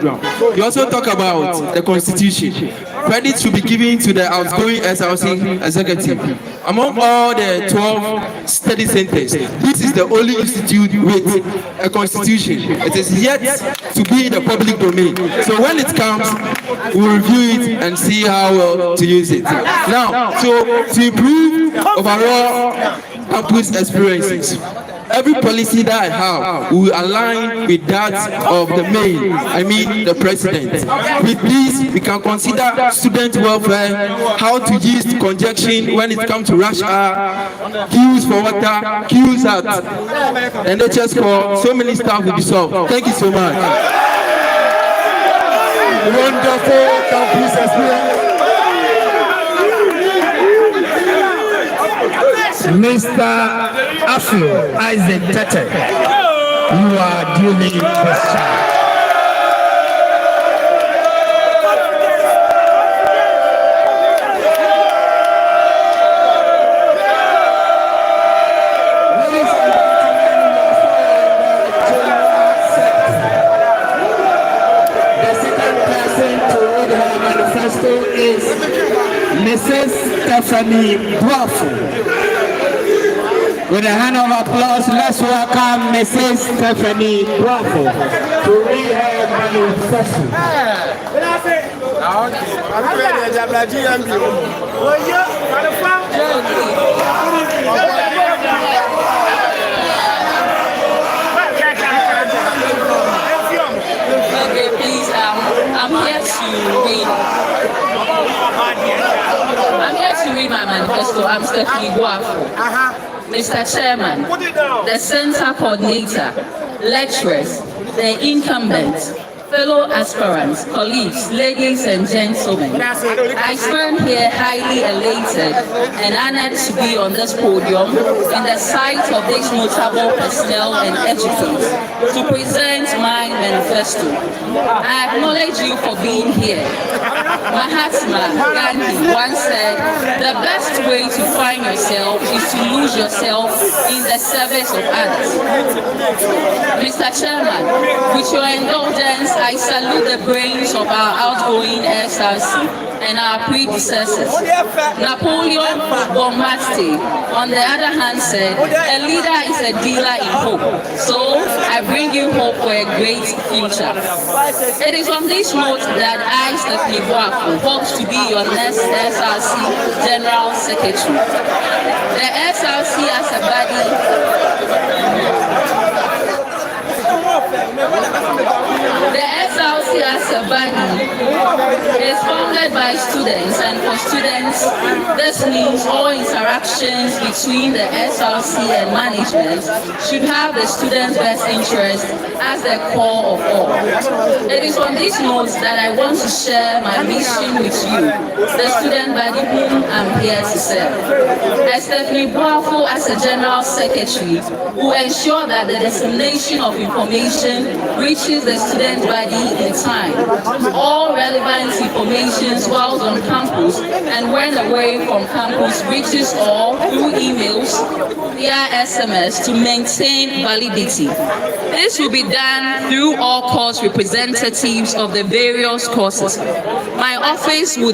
We also talk about the constitution. credit should be given to the outgoing SRC executive. Among all the 12 study centers, this is the only institute with a constitution. It is yet to be in the public domain. So when it comes, we'll review it and see how well to use it. Now, to improve overall campus experiences, every policy that I have will align with that of the the president. With this, we can consider student welfare, how to use conjunction when it comes to rush hour, queues for water, queues out, and the chess for so many stuff will be solved. Thank you so much. Wonderful campus experience. Mr. Afro Isaac Tete, you are duly questioned. The second person to read her manifesto is Mrs. Stephanie Boafo. With a hand of applause, let's welcome Mrs. Stephanie Komfo to read her manifesto. Okay, please, I'm here to read my manifesto. I'm Stephanie Boafo. Mr. Chairman, the Center Coordinator, lecturers, the incumbents, fellow aspirants, colleagues, ladies and gentlemen, I stand here highly elated and honored to be on this podium in the sight of these notable personnel and educators to present my manifesto. I acknowledge you for being here. Mahatma Gandhi once said, the best way to find yourself is to lose yourself in the service of others. Mr. Chairman, with your indulgence, I salute the brains of our outgoing SRC and our predecessors. Napoleon Bonaparte, on the other hand, said, a leader is a dealer in hope. So I bring you hope for a great future. It is on this note that I, Stephanie Boafo, hope to be your next SRC General Secretary. The SRC as a body is founded by students, and for students, this means all interactions between the SRC and management should have the students' best interest as the core of all. It is on this note that I want to share my mission with you, the student body whom I'm here to serve. As Stephanie Boafo, as a General Secretary, will ensure that the dissemination of information reaches the student body in time. All relevant information while on campus and when away from campus reaches all through emails, via SMS to maintain validity. This will be done through all course representatives of the various courses. My office will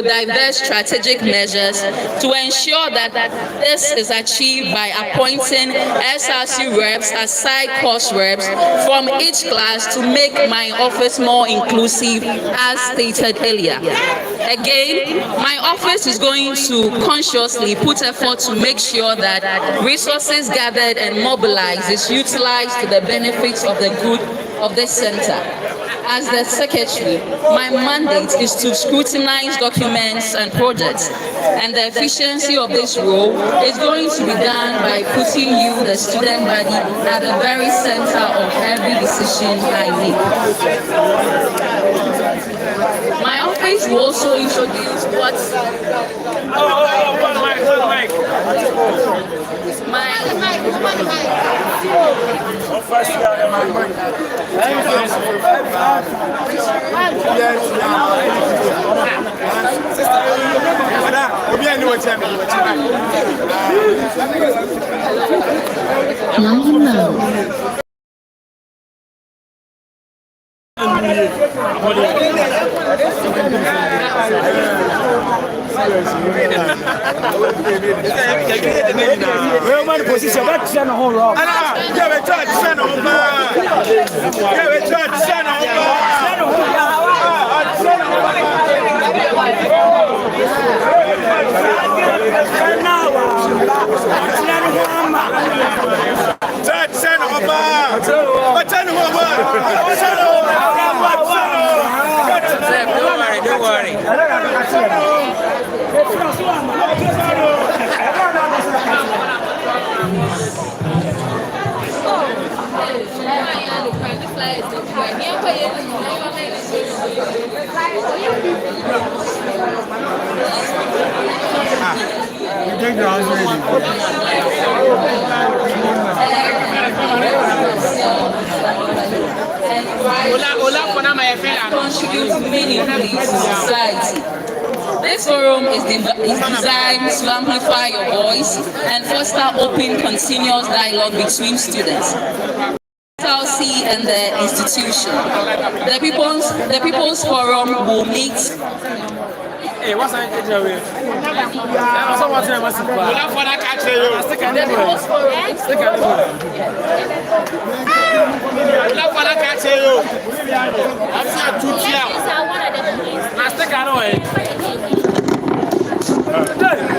divest strategic measures to ensure that this is achieved by appointing SRC reps as side course reps from each class to make my office more inclusive, as stated earlier. Again, my office is going to consciously put effort to make sure that resources gathered and mobilized is utilized to the benefits of the good of this center. As the secretary, my mandate is to scrutinize documents and projects, and the efficiency of this role is going to be done by putting you, the student body, at the very center of every decision I make. My office will also introduce what Roman position, but send a whole rock. Yeah, we tried to send over. Yeah, we tried to send Don't worry. Contribute meaningfully to society. This forum is designed to amplify your voice and foster open, continuous dialogue between students, SLC and the institution. The People's Forum will meet. Hey, what's that? Someone's name was the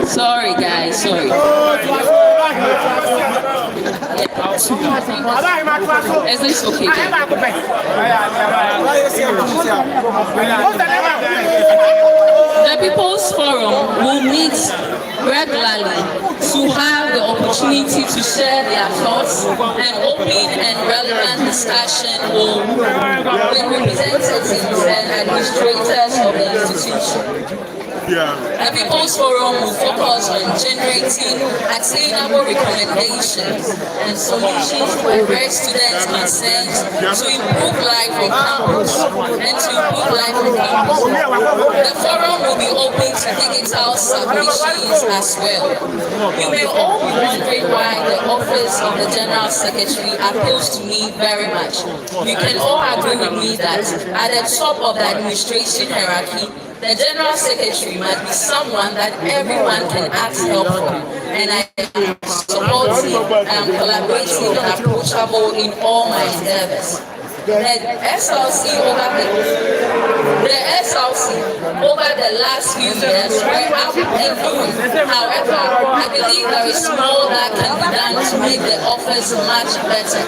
Sorry, guys, sorry. Is this okay? The People's Forum will meet regularly to have the opportunity to share their thoughts and open and relevant discussion with representatives and administrators of the institution. The People's Forum will focus on generating attainable recommendations and solutions to address students' concerns to improve life on campus The forum will be open to digital submissions as well. You may all be wondering why the office of the General Secretary appeals to me very much. You can all agree with me that at the top of the administration hierarchy, the General Secretary might be someone that everyone can ask help from, and I am supportive and collaborative and approachable in all my endeavors. The SLC over the last few years were up and doing. However, I believe there is more that can be done to make the office much better.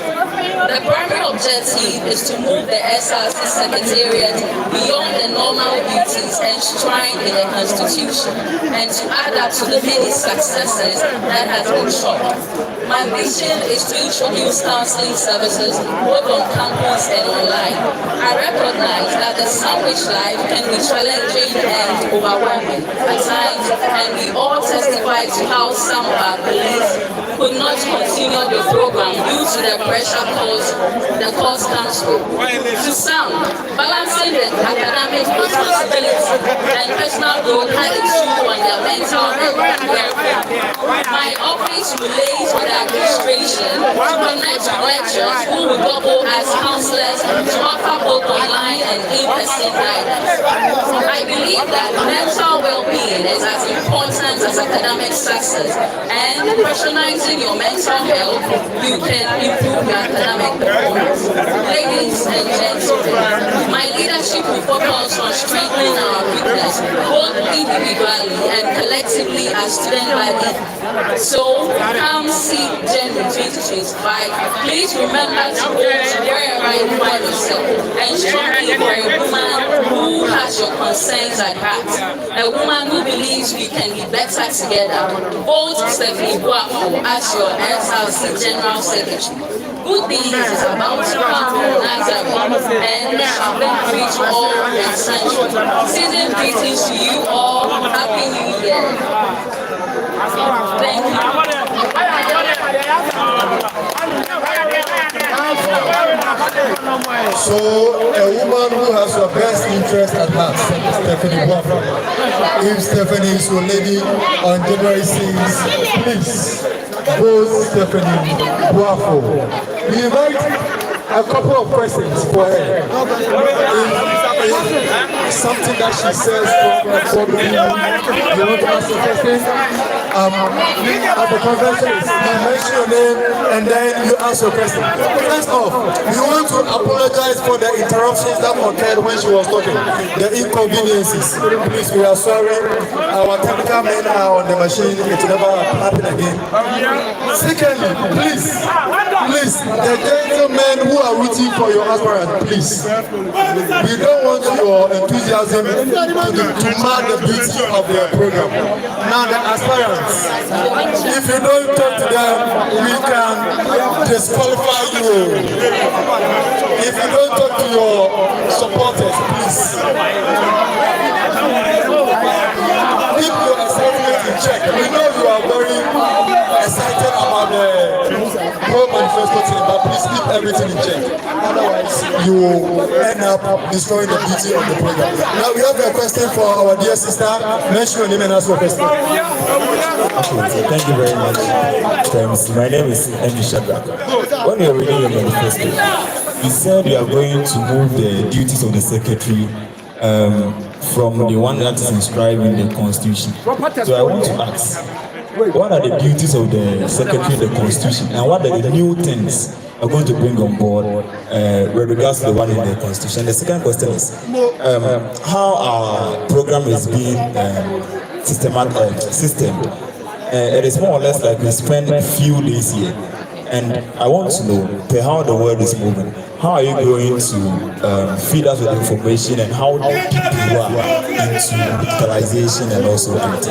The primary objective is to move the SLC Secretariat beyond the normal duties enshrined in the Constitution and to add up to the many successes that has been shown. My vision is to introduce counseling services both on campus and online. I recognize that the sandwich life can be challenging and overwhelming at times, and we all testify to how some of our colleagues could not continue the program due to the pressure the course comes with. To some, balancing the academic responsibility and personal growth had a toll on their mental health. My office relates with the administration to connect lecturers who will double as counselors to offer both online and in-person guidance. I believe that mental well-being is as important as academic success, and patronizing your mental health, you can improve your academic performance. Ladies and gentlemen, my leadership will focus on strengthening our fitness, both individually and collectively as student body. So, come see January 2025. Please remember to go to wherever you find yourself and strongly for a woman who has your concerns at heart. A woman who believes we can be better together. Vote Stephanie Guapo as your SLC General Secretary. Good things is about to come from Nazareth and shall benefit all essential. Season greetings to you all. Happy New Year. Thank you. So, a woman who has your best interest at heart, Stephanie Guapo. If Stephanie is your lady on January 6th, please vote Stephanie Guapo. We invite a couple of questions for her. something that she says for the you want to ask a question? At the convention, you mention your name and then you ask your question. First off, we want to apologize for the interruptions that occurred when she was talking, the inconveniences. Please, we are sorry. Our technical men are on the machine. It will never happen again. Secondly, please, the gentlemen who are rooting for your aspirant, please. We don't want your enthusiasm to mar the beauty of the program. Now the aspirants, if you don't talk to them, we can disqualify you. If you don't talk to your supporters, please. Keep your excitement in check. We know you are very excited about the whole manifesto thing, but please keep everything in check. Otherwise, you will end up destroying the beauty of the program. Now we have a question for our dear sister. Mention your name and ask your question. Okay, so thank you very much. My name is Emi Shadrack. When you are reading your manifesto, you said you are going to move the duties of the secretary from the one that is inscribed in the constitution. So I want to ask, what are the duties of the secretary in the constitution, and what are the new things are going to bring on board with regards to the one in the constitution? The second question is how our program is being systemed. It is more or less like we spend a few days here, and I want to know how the world is moving. How are you going to feed us with information, and how deep you are into digitalization and also thank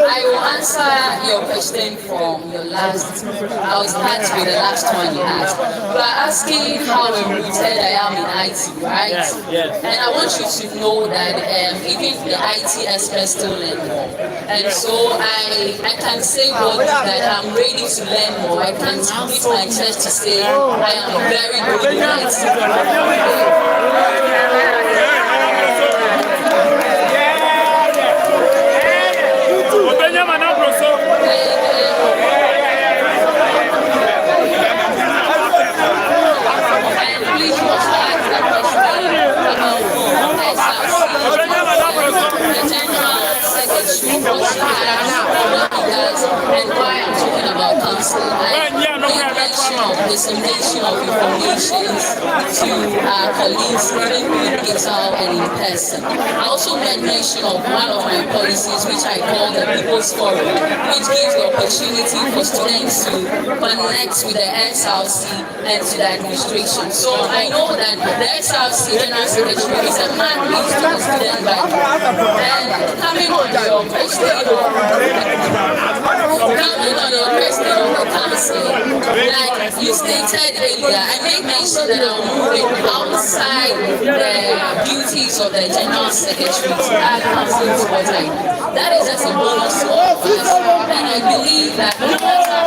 I will answer your question from your last. I will start with the last one you asked. You are asking how rooted I am in IT, right? Yes. And I want you to know that even the IT experts still learn more. And so I can say both that I'm ready to learn more. I can't beat my chest to say I am very good in IT. And why I'm talking about counseling, I made mention of dissemination of information to our colleagues, even through digital and in person. I also made mention of one of my policies, which I call the People's Forum, which gives the opportunity for students to connect with the SRC and to the administration. So I know that the SRC General Secretary is a man who is to the student body. And coming on your question of the council, like you stated earlier, I made mention that I'm moving outside the duties of the General Secretary to add council to what I do. That is just a bonus to all of us, and I believe that no matter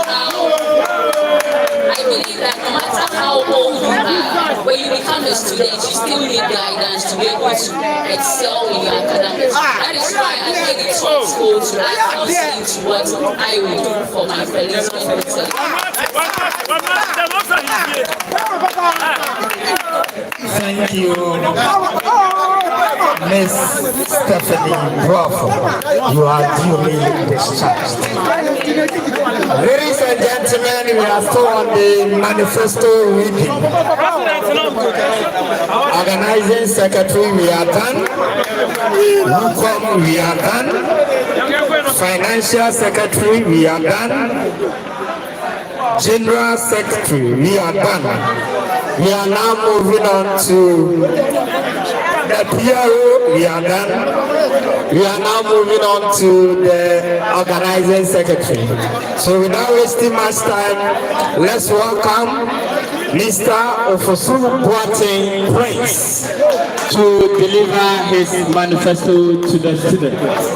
how old you are, when you become a student, you still need guidance to be able to excel in your academics. That is why I made it possible to add counseling to what I will do for my fellows. Thank you, Miss Stephanie Bravo. You are duly discharged. Ladies and gentlemen, we are still on the manifesto reading. Organizing secretary, we are done. Lucom, we are done. Financial secretary, we are done. General secretary, we are done. We are now moving on to the PRO, we are done. We are now moving on to the organizing secretary. So without wasting much time, let's welcome Mr. Ofosu Boateng Prince to deliver his manifesto to the students.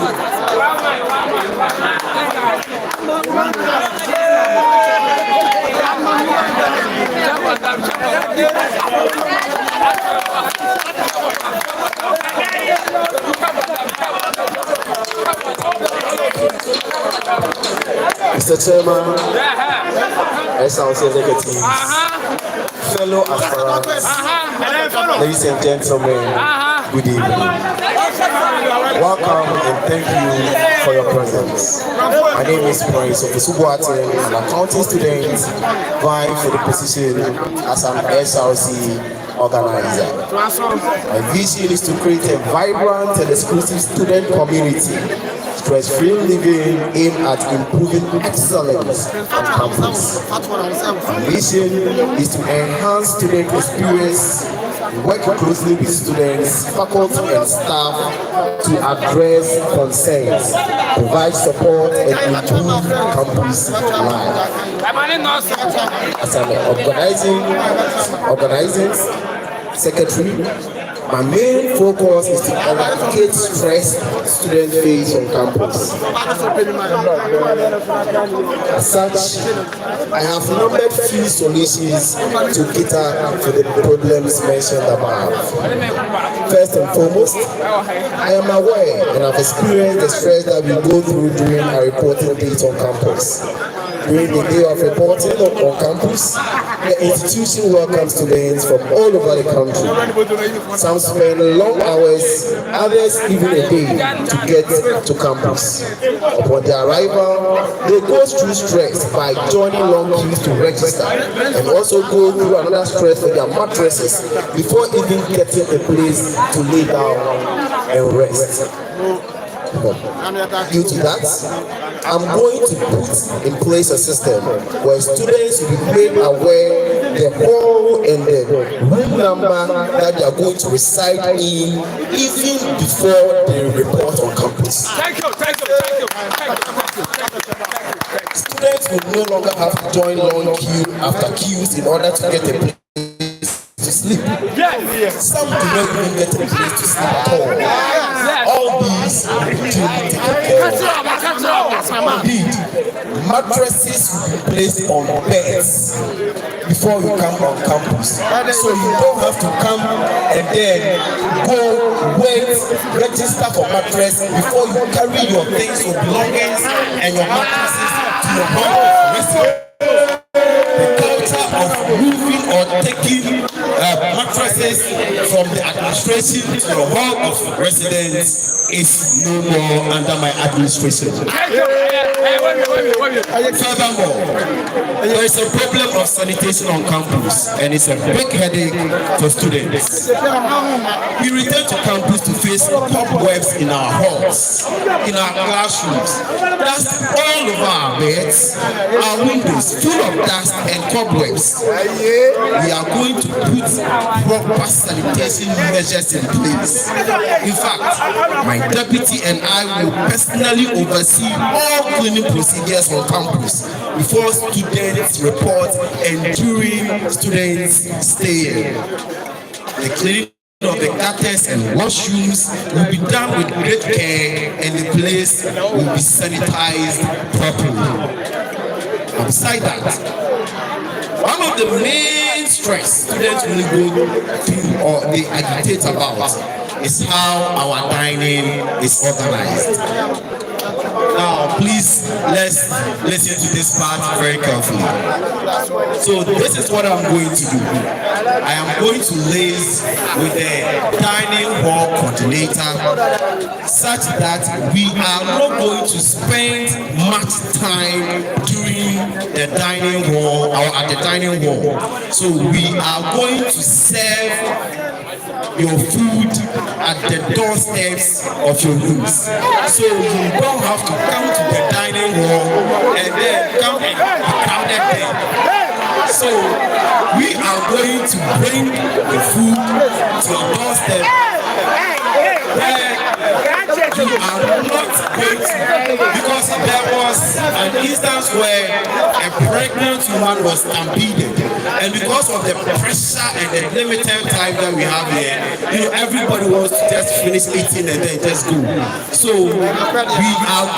Mr. Chairman, SLC executives, fellow aspirants, ladies and gentlemen, good evening. Welcome and thank you for your presence. My name is Prince of Subuate, an accounting student vying for the position as an SLC organizer. My vision is to create a vibrant and exclusive student community, stress-free living aimed at improving excellence on campus. My mission is to enhance student experience, work closely with students, faculty and staff to address concerns, provide support and improve campus life. As an organizing secretary, my main focus is to eradicate stress students face on campus. As such, I have numbered few solutions to cater for the problems mentioned above. First and foremost, I am aware and have experienced the stress that we go through during our reporting days on campus. During the day of reporting on campus, the institution welcomes students from all over the country. Some spend long hours, others even a day to get to campus. Upon their arrival, they go through stress by joining long queues to register and also go through another stress for their mattresses before even getting a place to lay down and rest. Due to that, I'm going to put in place a system where students will be made aware the hall and the room number that they are going to reside in even before they report on campus. Students will no longer have to join long queue after queues in order to get a place to sleep. Some do not even get a place to sleep at all. All these will be taken care of. Indeed, mattresses will be placed on beds before you come on campus. So you don't have to come and then go wait, register for mattress before you carry your things, your belongings and your mattresses to your home of residence. The culture of moving or taking mattresses from the administration to your hall of residence is no more under my administration. Furthermore, there is a problem of sanitation on campus and it's a big headache for students. We return to campus to face cobwebs in our halls, in our classrooms, dust all over our beds, our windows full of dust and cobwebs. We are going to put proper sanitation measures in place. In fact, my deputy and I will personally oversee all cleaning procedures on campus before students report and during students stay. The cleaning of the gutters and washrooms will be done with great care and the place will be sanitized properly. And beside that, one of the main stress students really go through or they agitate about is how our dining is organized. Now, please, let's listen to this part very carefully. So, this is what I'm going to do. I am going to liaise with the dining hall coordinator such that we are not going to spend much time during the dining hall or at the dining hall. So, we are going to serve your food at the doorsteps of your rooms. So you don't have to come to the dining hall and then come and be crowded there. So we are going to bring the food to your doorstep where you are not going to, because there was an instance where a pregnant woman was stampeded, and because of the pressure and the limited time that we have here, everybody wants to just finish eating and then just go. So we are